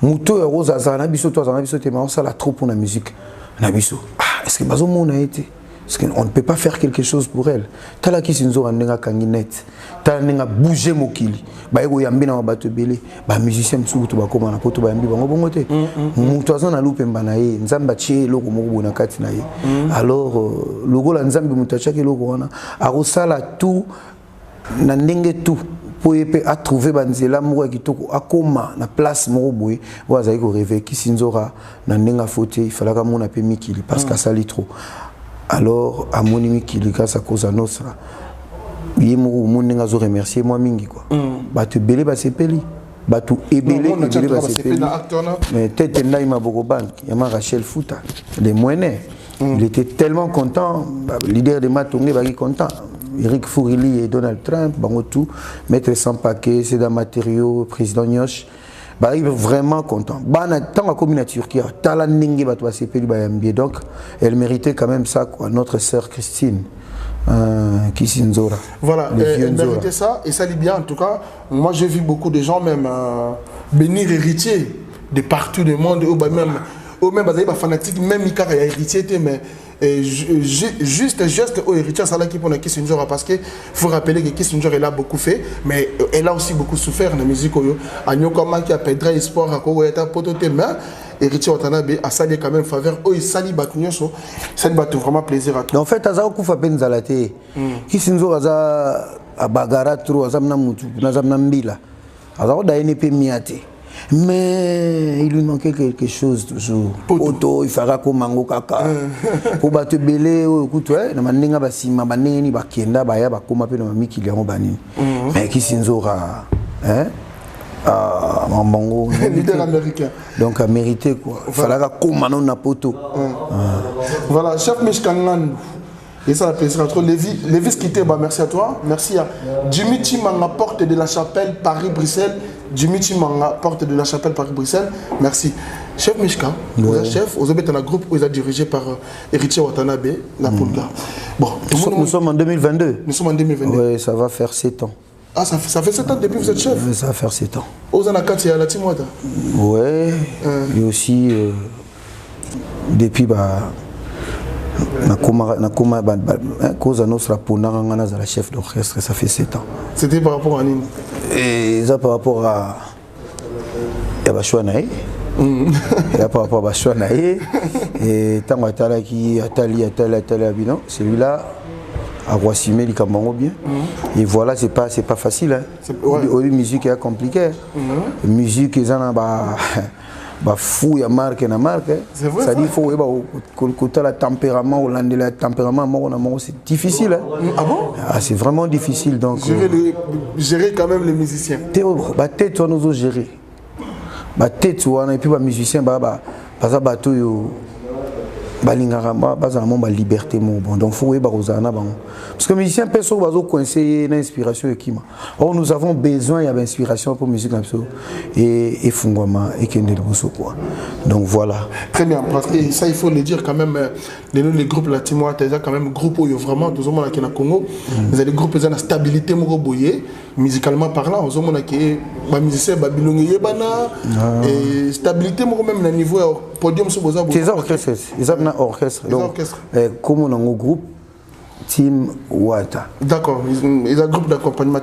Mouto et Rose Azana Bisoto Azana Bisoté, mais on sait la trop pour la musique. Nabiso. Est-ce que Bazo Mon a été? Parce qu'on ne peut pas faire quelque chose pour elle. Tala Kissinzora n'enga kanginette. Tala n'enga bouger mokili. Ba ego yambi na bato belé. Ba musicien msubutu ba koma na poto ba yambi bango bongote. Mutu azana lupe mbana ye. Nzamba chie loko moko na kati na ye. Alors logo la nzambi mutu achaki loko wana. Arosala tout na ndenge tout. Pour a trouvé banzela moko kitoko akoma na place moko boye. Wa zaiko rêver Kissinzora na ndenga faute. Il fallait ka mona pe mikili parce que ça lit trop. alors à Monimi qui lui casse à cause à Nostra. Il m'a remercié moi mingi quoi. Batu belé ba sepeli. Batu ebelé belé ba sepeli. Mais tête il m'a beaucoup ban. Il m'a Rachel Fouta. Les moyens. Il était tellement content. Leader de Matongé bah content. Eric Fourili et Donald Trump, tout, Maître sans paquet, c'est d'un matériau, président Nyosh, bah il est vraiment content. Bah tant la commune Turquie, talent ningi bah toi c'est payé bah donc elle méritait quand même ça quoi. Notre sœur Christine, Kissinzora. Voilà, elle méritait ça et ça lit bien en tout cas. Moi j'ai vu beaucoup de gens même bénir héritier de partout du monde ou bah même fanatique même il y a héritier mais juste au héritier ça là qui pour la Kissinzora parce que faut rappeler que Kissinzora elle a beaucoup fait mais elle a aussi beaucoup souffert dans la musique oyo anyokoma qui a Pedra Espoir à quoi était pototé mais héritier Watanabe a sali quand même faveur oh il sali bakunyoso ça lui bat vraiment plaisir à toi en fait aza kufa penzalate Kissinzora za abagara trop azamna mutu nazamna mbila aza odaine pe miate. Mais il lui manquait quelque chose toujours. Auto, il fera comme mango kaka. Pour battre belé, écoute, ouais, na maninga basima baneni bakenda baya bakoma pe na miki liango banini. Mais qui s'inzora, hein? Ah, mango. Leader américain. Donc à mériter quoi. Il fallait comme manon na poto. Voilà, chef Mishkangan. Et ça, la plaisir entre Lévis quitté, bah merci à toi. Merci à Jimmy Chimanga, porte de la chapelle Paris-Bruxelles. Jimmy Chimanga, porte de la chapelle Paris-Bruxelles. Merci. Chef Mishka, vous êtes chef, vous êtes dans un groupe où vous êtes dirigé par héritier Watanabe, la Polga. Bon, nous sommes en 2022. Nous sommes en 2022. Oui, ça va faire 7 ans. Ah, ça fait 7 ans depuis que vous êtes chef? Oui, ça va faire 7 ans. Vous en avez à la Timouata? Oui, et aussi depuis cause à notre la chef d'orchestre, ça fait 7 ans. C'était par rapport à Nîmes? Et ça par rapport à Yabashwanae. Par rapport à Bashwanae. Et tant qui Atali, celui-là à Roissimé, il cambango bien. Et voilà, c'est pas facile. Hein. Ouais. Musique est compliquée. Musique est fou ya marque na marque ça dit faut côté la tempérament hollandais le tempérament c'est difficile hein? Ah bon c'est vraiment difficile donc gérer quand même les musiciens tête toi nous gérer tête et puis musicien ça bateau yo balingara bazama liberté bon donc faut rozana parce que musicien personne va coincer une inspiration ekima or nous avons besoin d'inspiration pour musique et fungwama et kende bosso quoi donc voilà très bien parce que ça il faut le dire quand même les groupes latinois t'as quand même groupe où vraiment tous monde qui na Congo vous avez des groupes qui ont la stabilité moko boyé musicalement parlant aux hommes qui ba musicien ba bilongi yebana et stabilité moko même na niveau podium sur boza des orchestres orchestre donc comme on a un groupe Team Wata d'accord ils ont un groupe d'accompagnement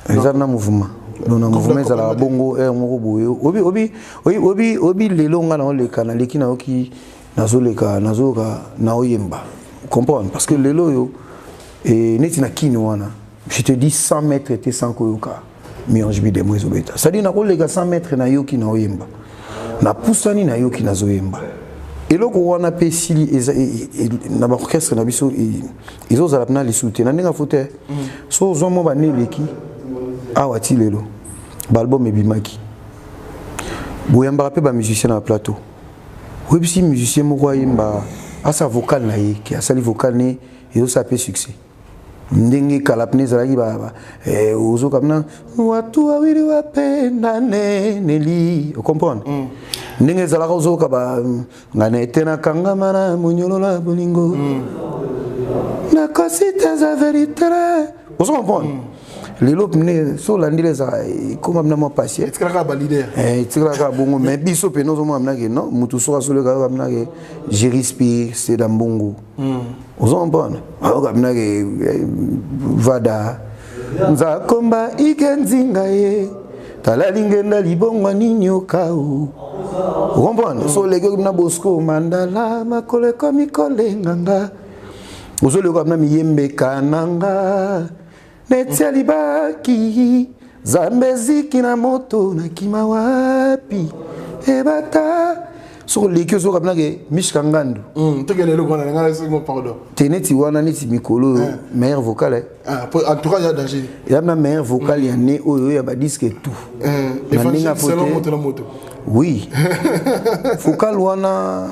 ils ont un mouvement donc un mouvement ça la bongo obi lelo nga na le kana leki na oki nazoka na oyemba comprendre parce que lelo yo et neti na kini wana je te dis 100 mètres était sans koyoka mionje bi de mozo beta ça dit na ko lega 100 mètres na yoki na oyemba na pusani na yoki na zoyemba. Et là, on a payé na orchestre na biso ils ont zapna les soutiens na nga fote so zomo ba neleki awati lelo balbum ebimaki boyamba pe ba musicien na plateau webisi musicien moko yimba asa vocal na ye ki asali vocal ne yo ça peut succès ndenge kalapne zalaki ozo kamna watu wawili wapendane neli comprendre ndenge zalaka ozo ka ngane tena kangama na munyolola bolingo na kosita za vérité ozo comprendre lelo pne so landile za comme amna mo patient etkaka ba leader etkaka bongo mais biso pe nozo mo amna ke non mutu so so le ka amna ke jérispi c'est dambongo ozo comprendre amna ke vada nza komba ikenzinga ye talalingenda libongwa ninyokao comprendre so lege na bosco mandala makole komi kolenganga ozo le ko amna miyembe kananga Netiali baki Zambeziki na moto na kima wapi Ebata sur les que sur abna ke mishkangandu to ke le ko na ngala se pardon teneti wana neti mikolo meilleur vocal en tout cas il y a danger il y a ma meilleur vocal ya né oyo ya ba disque tout na selon moto oui vocal wana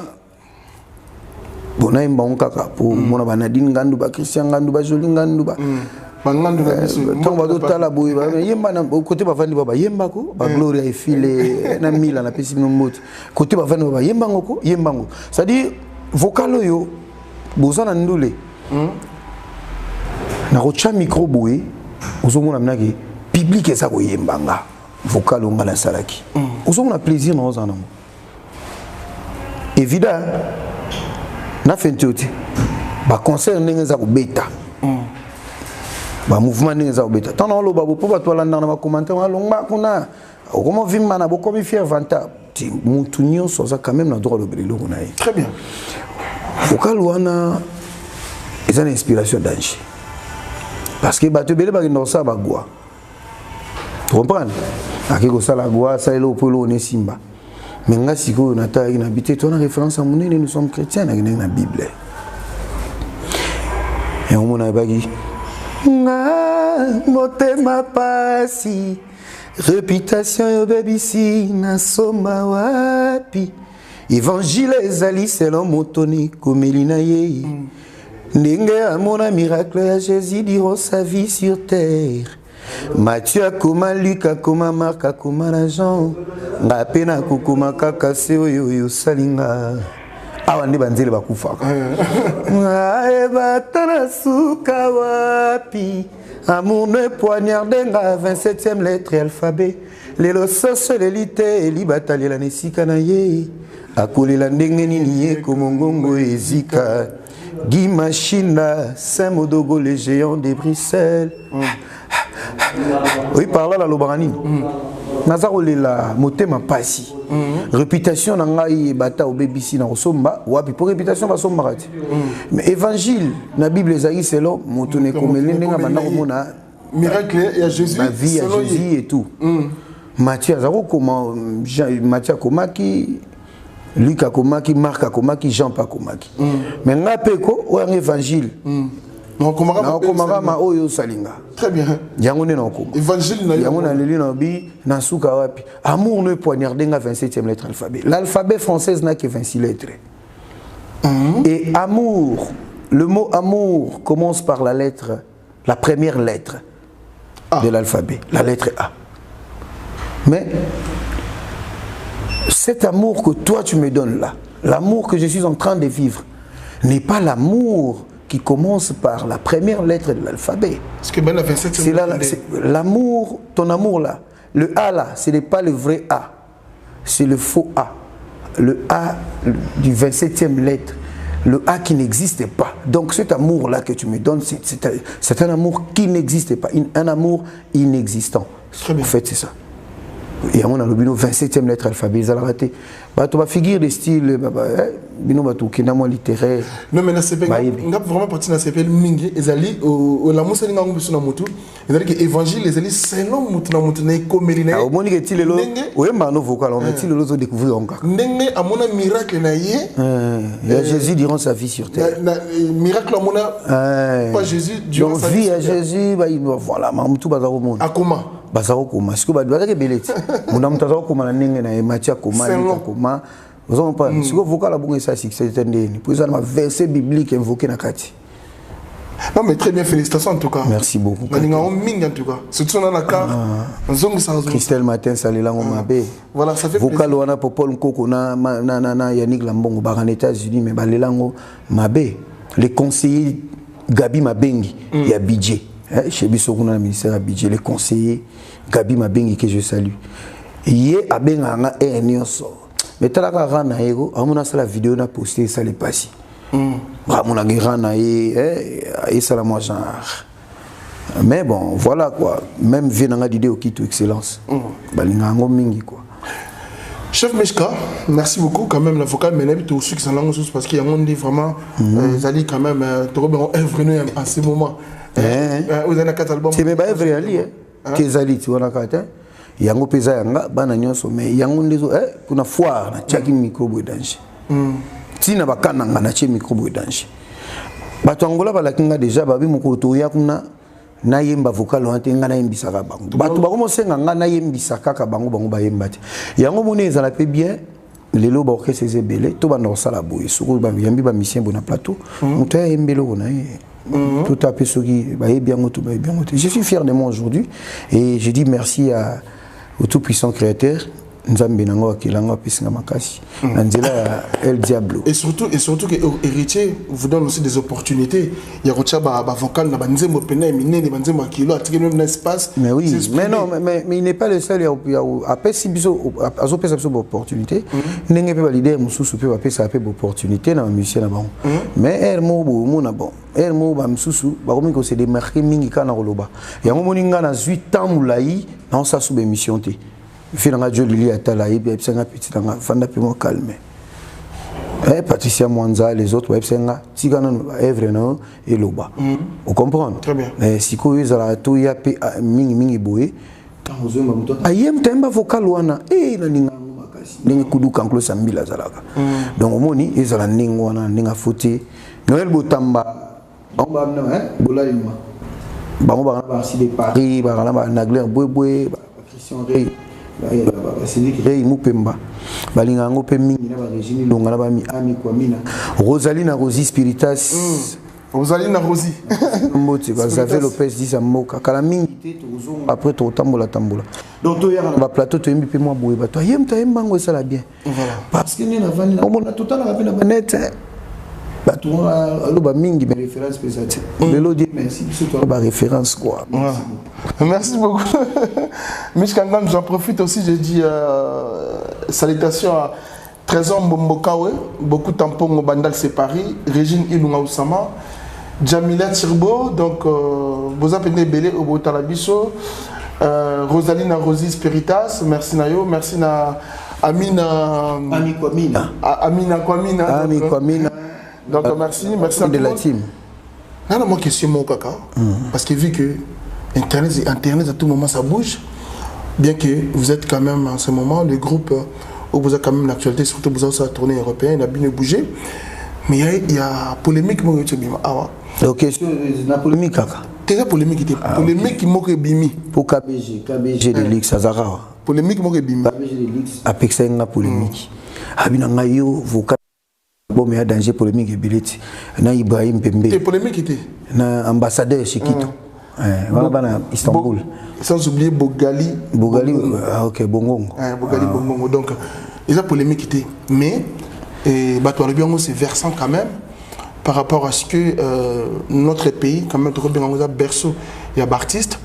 bona imba kaka pour mona banadine ngandu ba Christian ngandu ba Joli ngandu ba bangandu na biso tant ba tala boy ba yemba na côté ba vandi ba yemba ko ba gloria e file na mila na pesi no mot côté ba vandi ba yemba ngoko yemba ngo ça dit vocal yo bozana ndule na rocha micro boy ozomona mnaki public eza ko yembanga vocal nga la salaki ozomona plaisir na ozana ngo évidemment na fentoti ba concert ndenge za ko beta ba mouvement ndenge za ko beta tant on lo ba po ba to la na ba commentaire wa longba kuna comment vimma na beaucoup mi fier vanta ti mutu nyonso za quand même na droit de briller kuna yi très bien vocal wana eza une inspiration danger parce que ba te bele ba ndo sa ba gwa tu comprends akiko sala gwa sa elo polo ne simba mais nga siko na ta ina habité toi na référence à monene nous sommes chrétiens na la Bible et on mona bagi nga motema pasi réputation yo bebisi na soma wapi évangile ezali selon motoni komelina ye ndenge amona miracle ya Jésus diront sa vie sur terre Matthieu akoma Luc akoma Marc akoma na Jean nga pena kokoma kaka se oyo salinga awa ndi banzele bakufaka ngae batana suka wapi amour ne poignardé nga 27e lettre alphabet lelo sosolelite libatalela nesika na ye akolela ndenge nini ye komongongo ezika Guy Machinda Saint-Modogo le géant de Bruxelles oui par là la lobarani nazaro lela motema pasi réputation na ngai bata au BBC na osomba wapi pour réputation ba somba rati mais évangile na Bible ezali selon motone komele ndenga bana komona miracle ya Jésus la vie à Jésus et tout Matthieu azaro comment Matthieu komaki Luc akomaki Marc akomaki Jean pa komaki mais nga peko o évangile non komama oyo salinga très bien yango ne nako évangile na yango na leli na bi na suka wapi amour ne poignardé nga 27e lettre alphabet l'alphabet française n'a que 26 lettres et amour le mot amour commence par la première lettre de l'alphabet la lettre A mais cet amour que toi tu me donnes là l'amour que je suis en train de vivre n'est pas l'amour qui commence par la première lettre de l'alphabet. C'est l'amour, ton amour là. Le A là, ce n'est pas le vrai A. C'est le faux A. Le A du 27e lettre. Le A qui n'existe pas. Donc cet amour là que tu me donnes, c'est un amour qui n'existe pas. Un amour inexistant. En fait, c'est ça. Et on a le 27e lettre alphabet, ils ont raté. Tu vas figure de style, qui n'a moins littéraire. Non, mais c'est vraiment parti dans ces pays mingi. Ils allaient au la mousse n'engou sur la moto. Ils allaient que l'évangile, ils allaient selon moto na moto na komelina. Au moins que tu le lo, oui, mais nous vocal, on met tu le lo découvrir encore. Ndenge à mon miracle na yé. Jésus durant sa vie sur terre. Miracle à mon pas Jésus durant sa vie. Vie à Jésus, voilà, mais tout bazar au monde. À comment? Bazaro koma siko ba doit que beleti muna mutazao koma na ndenge na Matthieu koma koma ozon pas siko vocal bonga ça c'est ndeni pour ça ma verset biblique invoqué na kati. Non mais très bien, félicitations en tout cas. Merci beaucoup. En tout cas. Surtout dans la carte. Christelle Matin salela mabe. Voilà, ça fait vocal wana popol nkoko na Yannick Lambongo ba en États-Unis mais ba lelango mabe. Les conseillers Gabi Mabengi et Abidjan. Chez Bissokuna, le ministère Abidjan, les conseillers, Gabi Mabengi que je salue. Hier, Abenganga est un nyonso. Mais talaka rana ego, amuna sala vidéo na posté ça les passi. Ramona rana et ça la moi genre. Mais bon, voilà quoi. Même venanga d'idée au kito excellence. Balinga ngo mingi quoi. Chef Meshka, merci beaucoup quand même l'avocat mais n'habite aussi que ça langue parce qu'il y a un dit vraiment Zali quand même trop bien œuvre à ce moment. Vous avez un album. C'est même pas vrai ali que Zali tu vois la carte. yango peza yanga bana nyonso mais yango ndezo pour na foire na tchaki microbe danger tina bakananga na tche microbe danger bato angola balakinga déjà babi mokoto ya kuna na yemba vocal ante nga na yembisaka bango bato bakomosenga nga na yembisaka ka bango bango bayemba te yango moni ezala pe bien lelo ba orchestre ezebele to banda kosala boye soko ba yambi ba musicien bona plateau moto ya yembelo na ye tout à fait soki ba bien moto ba bien moto je suis fier de moi aujourd'hui et je dis merci au tout puissant créateur Nzambe nango akilanga pisinga makasi Angela El Diablo et surtout que héritier vous donne aussi des opportunités il y a rocha ba vocal na banzembo pena minene banzembo kilo atike même un espace mais oui mais non mais il n'est pas le seul après si biso azo pesa biso opportunité ndenge pe ba leader mususu pe ba pesa pe opportunité na musicien na bon mais elle mo bo mo na bon elle mo ba mususu ba komi ko se démarquer mingi kana koloba yango moninga na 8 ans mulai na sa sous émission te Finalement, Dieu lui a talé, et puis un petit temps, fanda puis moi calme. Patricia Mwanza, les autres, et puis un tigana Evre non et Loba. Vous comprenez? Très bien. Si vous avez la touya pe mingi boé, ayem temba vocal wana na ninga makasi. Ninga kudu kanklo sambila zalaka. Donc omoni ezala ninga wana ninga foti. Noël Botamba, on va bolalima. Bango ba si de Paris, ba na Nagler boé, Christian Rey. C'est dit que Mupemba Balingango Pemini na Régine Longa na mi ami Kwamina Rosalina Rosie Spiritas Rosalina Rosie Moti Xavier Lopez dit Moka kala mingi te tozo après to tambola donc to ya na plateau to yembi pe moi boye ba to yem ta yembango ça la bien parce que ni na vani na mona total na pe na banete ba to aloba mingi mes références pesate lelo dit merci surtout ba référence quoi. Merci beaucoup. Mishkangam, j'en profite aussi, je dis salutations à Trésor Mbombokawe, beaucoup de tampons au Bandal c'est Paris, Régine Ilunga Oussama, Jamila Tirbo, donc Boza Pene Belé au Botalabiso, Rosalina Rosie Spiritas, merci Nayo, merci na Amina Kwamina. Donc merci à de la team. Non, moi question mon caca, parce que vu que Internet à tout moment ça bouge, bien que vous êtes quand même en ce moment le groupe où vous avez quand même l'actualité, surtout vous avez sa tournée européenne, il a bien bougé, mais il y a polémique moi je dis ok la polémique kaka déjà polémique était polémique qui moque bimi pour KBG de Lix Azara polémique moque bimi KBG de Lix apexa nga polémique abina ngayo vocal bon mais danger polémique bileti na Ibrahim Pembe polémique était na ambassadeur Chikito voilà Istanbul sans oublier Bogali ok Bongongo Bogali Bongongo donc il y a polémique était mais Batouari bien c'est versant quand même par rapport à ce que notre pays quand même bien berceau il y a artiste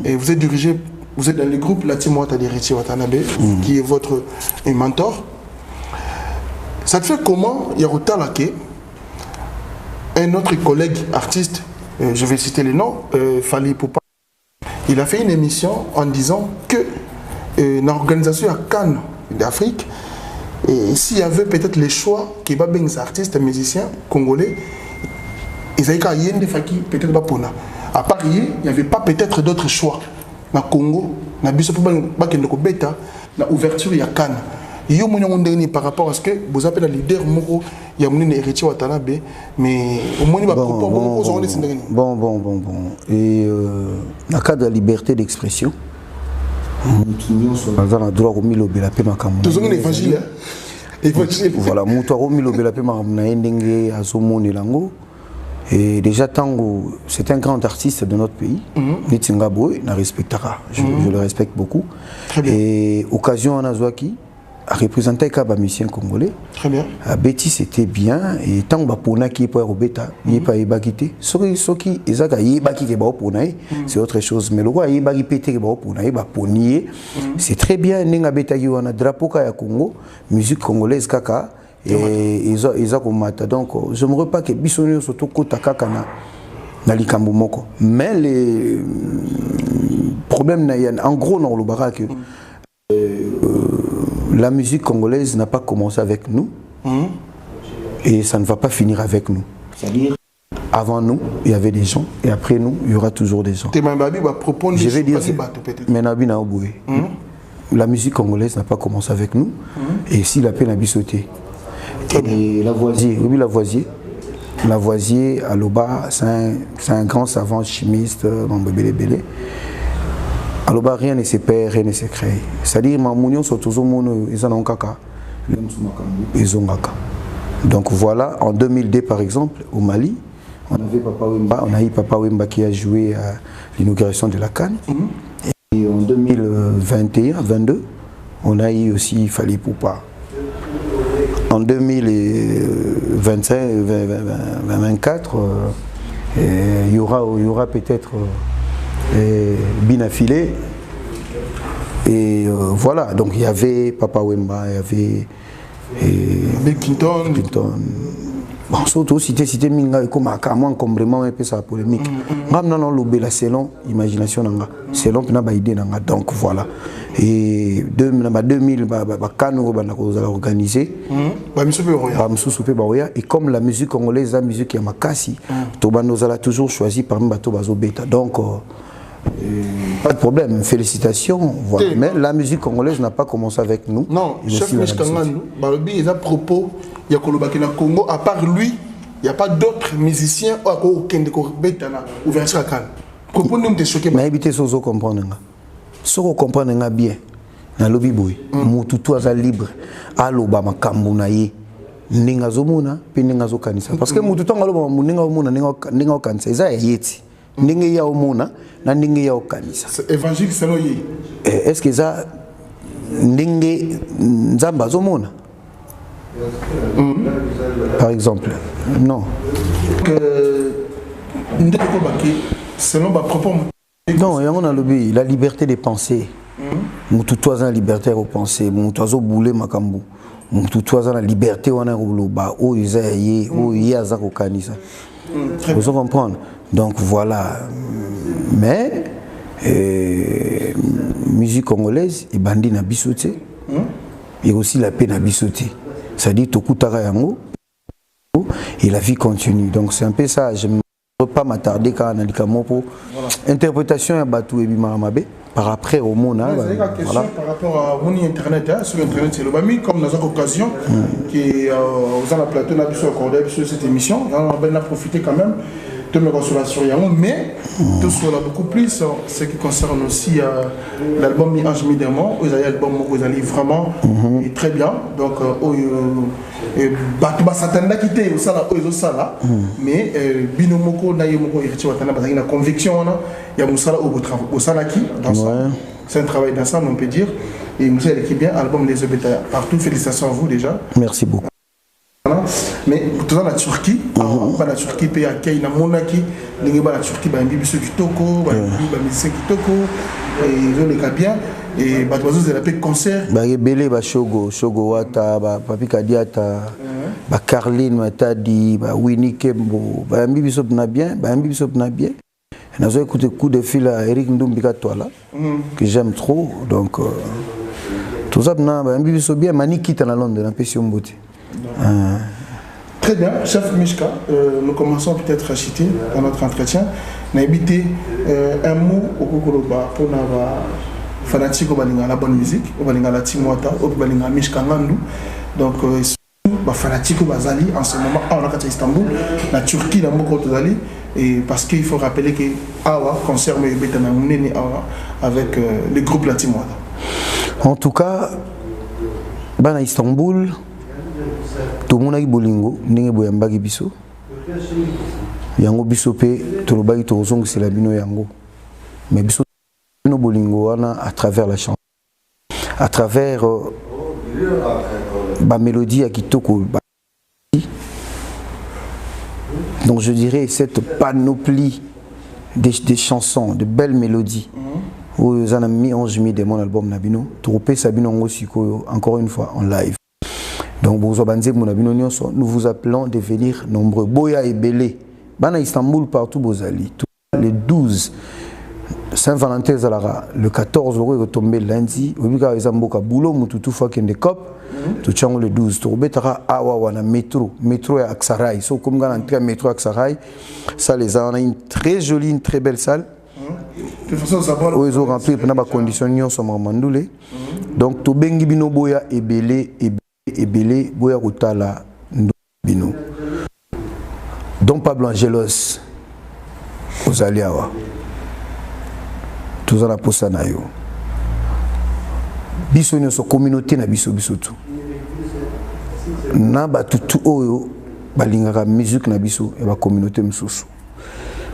et vous êtes dirigé vous êtes dans le groupe La Team Watanabe Watanabe qui est votre mentor. Ça te fait comment il y a autant là que un autre collègue artiste, je vais citer les noms, Fali Poupa, il a fait une émission en disant que l'organisation à Cannes d'Afrique, et s'il y avait peut-être les choix qui va bien les artistes, les musiciens congolais, ils avaient qu'à y peut-être pas pour nous. À part il n'y avait pas peut-être d'autres choix. Dans le Congo, dans l'ouverture il y a Cannes. Yo mon par rapport à ce que vous appelez le leader moko il y a mon héritier Watanabe mais au moins il va bon et dans le cadre de la liberté d'expression nous sommes en droit au milieu de la paix makambo tous on évangile voilà mon droit au milieu de la paix makambo na ndenge azomo nelango et déjà tango c'est un grand artiste de notre pays Nitsingabo na respectera je le respecte beaucoup et occasion en azwaki a représenté les musiciens congolais. Très bien. Betty c'était bien et tant que pour qui est pas Robeta, il est pas ébakité. Ce qui est c'est autre chose. Mais le roi est ébakité pour nier. C'est très bien. Nenga beta a drapeau kaya Congo, musique congolaise kaka et ils ont combattu. Donc je me repars que bisonio surtout kota kaka na likambo moko. Mais les problèmes en gros dans le barak. La musique congolaise n'a pas commencé avec nous et ça ne va pas finir avec nous. C'est-à-dire, avant nous, il y avait des gens et après nous, il y aura toujours des gens. Je vais dire, mais Nabi n'a oublié. la musique congolaise n'a pas commencé avec nous. Et si la peine a bisauté. Et Lavoisier, oui, Lavoisier à Loba, c'est un grand savant chimiste, Belé. À Loba, rien ne se perd, rien ne se crée. C'est-à-dire, Mamounion, surtout, ils en ont caca. Ils ont caca. Donc voilà, en 2002 par exemple, au Mali, on avait Papa Wemba, on a eu Papa Wemba qui a joué à l'inauguration de la CAN. Et en 2021-22, on a eu aussi Fali Poupa. En 2025-2024, il y aura peut-être Binafilé. Et voilà, donc il y avait Papa Wemba, il y avait Bill Clinton. Bon, surtout cité minga comme un complètement un peu sa polémique. Non lobela selon imagination nanga, selon na ba idée nanga. Donc voilà. Et 2000 kanu ba organiser et comme la musique congolaise la musique ya makasi, to ba nous toujours choisi parmi bato bazo beta. Donc pas de problème, félicitations. Voilà. Mais la musique congolaise n'a pas commencé avec nous. Non, chef Mishkangan, Balobi, il a propos, il y a Kolobakina Congo, à part lui, il n'y a pas d'autres musiciens qui ont ouvert sur la canne. Propos nous te choqué. Mais évitez ce que vous comprenez. Ce que vous comprenez bien, dans le lobby, tout est libre. Aloba makambu na ye. Ninga zomuna, puis ninga zo kanisa. Parce que mutu tonga loba ninga omuna ninga kanisa. Eza yeti. Ninga ya omuna na ninga ya kanisa. Évangile c'est noyé. Est-ce que ça ninga nzamba zomuna? Par exemple, non. Selon ma propre. Non, il y a un lobby, la liberté de penser. Mutu toza la liberté de penser. Mutu toza boule makambu. Mutu toza la liberté wana roloba. O isaye, o yaza kokanisa. Vous comprenez? Donc voilà. Mais musique congolaise et bandi na bisoté. Et aussi la paix na bisoté. C'est-à-dire tokutara yango et la vie continue. Donc c'est un peu ça. Je ne peux pas m'attarder quand on a dit pour interprétation ya batou et bimamabe par après au monde. Voilà. Par rapport à mon internet, sur internet c'est le bami comme dans une occasion qui aux la plateau n'a pu accorder sur cette émission. On a profité quand même de me rassurer sur Yango, mais tout cela beaucoup plus ce qui concerne aussi l'album Mi Ange Mi Démon. Vous avez l'album vous allez vraiment très bien. Donc Batuba Satana quitté au sala au sala, mais binomoko na yemoko irti watana parce qu'il a conviction il y a musala au sala qui dans ça. C'est un travail d'ensemble on peut dire et Moussa qui bien album Les Obéta partout. Félicitations à vous déjà. Merci beaucoup. Mais tout ça la Turquie, pas la Turquie pays accueil na monaki, les la Turquie ba mbibiso kitoko, ba musicien kitoko et je les bien et ba oiseaux de la paix concert. Ba rebelle ba Shogo Wata, ba Papi Kadiata, ba Carline Matadi, ba Winnie Kembo, ba mbibiso na bien, Nous avons écouté coup de fil à Eric Ndumbika Toala, que j'aime trop. Donc, tout ça, je suis bien, Mani quitte à Londres, dans Pession Beauté. Très bien, chef Mishka, nous commençons peut-être à citer dans notre entretien. Nous avons habité un mot au Kukoloba pour avoir fanatique au Balinga la bonne musique, au Balinga la Timota, au Balinga Mishka Ngandu. Donc, fanatique au Bazali en ce moment, on a Istanbul, la Turquie, la Moko Tozali. Et parce qu'il faut rappeler que Awa concerne avec le groupe Latimoada. En tout cas, à Istanbul, tout le monde a bolingo, n'est pas biso. Yango biso pe, tout le monde a c'est la bino yango. Mais biso bolingo à travers la chanson, à travers la mélodie à kitoko. Donc je dirais cette panoplie des chansons, de belles mélodies. Où ils ont mis Mi Démon album Nabino, Troupé Sabino Ngosiko encore une fois en live. Donc nous vous appelons de venir nombreux. Boya et Belé, Bana Istanbul partout Bozali. Les 12 Saint-Valentin Zalara, le 14 euros est tombé lundi. Obika Zamboka Boulot Mututu Fakende Kop. Tout le 12, tout le métro à Aksaray. So comme on a un métro à Aksaray, ça les a, on a une très jolie, une très belle salle. De toute façon, ça va. Ils ont rempli les conditions sur Mandoulé. Donc, tout bengi bino boya ebele boya kutala bino. Don Pablo Angelos aux Aliawa. Tous à la posa na yo. Biso nyo so communauté na biso tout. Na ba tutu oyo balingaka musique na biso e ba communauté msusu.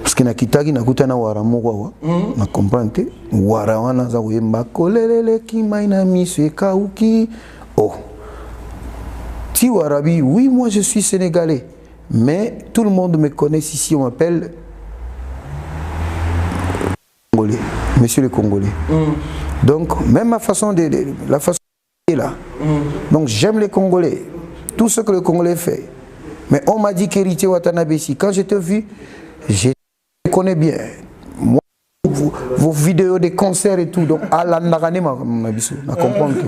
Parce que na kitaki na kutana wara moko na comprendre wara wana za kuyemba kolelele kimai na miso ekauki. Oh. Ti warabi, oui, moi je suis sénégalais, mais tout le monde me connaît ici, on m'appelle Congolais, monsieur le Congolais. Donc même ma façon la façon est là. Donc j'aime les Congolais, tout ce que le Congolais fait. Mais on m'a dit qu'Héritier Watanabe ici, quand je te vu, je connais bien. Moi, vos vidéos des concerts et tout, donc à la narane ma biso, na comprendre que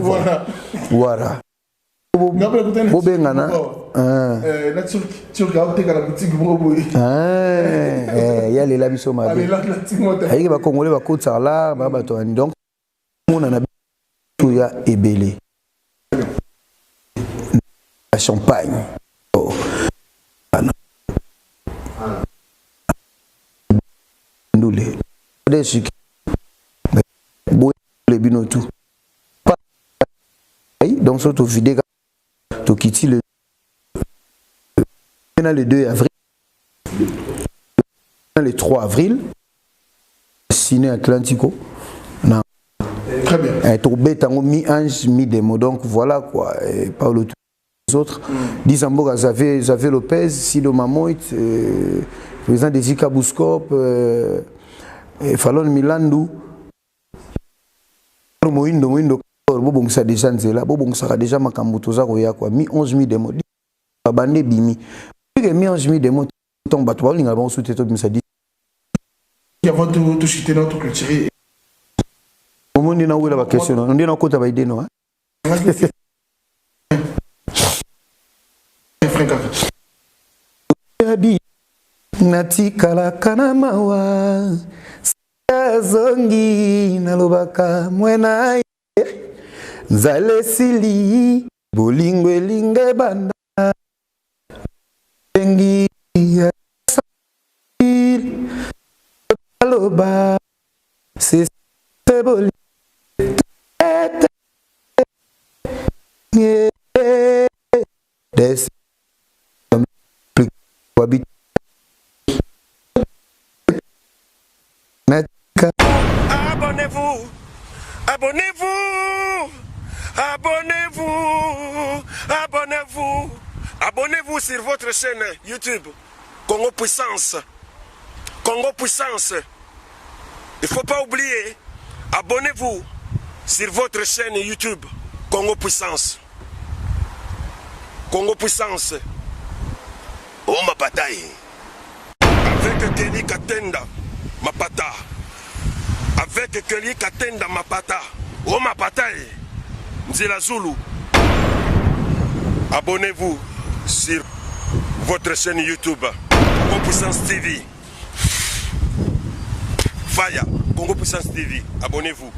voilà. Bobengana. La Turquie a opté à la boutique Boboy. Il y a les labisos ma vie. Il y a des Congolais qui côte ça là, donc on a tout ya ebélé. La Champagne. Des sucres. Les binotou. Donc surtout vidéo to quitter le 2 avril, le 3 avril, ciné Atlantico. Très bien. Et tout bête en mi-ange, mi-démo. Donc voilà quoi. Et par les autres, Dizambo Xavier Lopez, Sido Mamoit, président des Zika Bouskop, Fallon Milandou, Moindo. Bobong sa déjà nzela bobong sa déjà makambo toza koya kwa mi 11 demo babande bimi mi 11 demo ton bato ba linga ba souté to bimisa di ya va tout chuter notre culture moment ni na wela ba question on dit na kota ba idée no abi natikala kana mawa zongi na lobaka mwena Zale sili bolingo elinge banda engi ya aloba c'est boli des abonnez-vous Abonnez-vous sur votre chaîne YouTube Congo Puissance. Congo Puissance. Il ne faut pas oublier. Abonnez-vous sur votre chaîne YouTube Congo Puissance. Congo Puissance. Oh ma bataille. Avec Kelly Katenda, ma pata. Avec Kelly Katenda, ma pata. Oh ma bataille. Nzela Zulu. Abonnez-vous sur votre chaîne YouTube Congo Puissance TV. Faya, Congo Puissance TV. Abonnez-vous.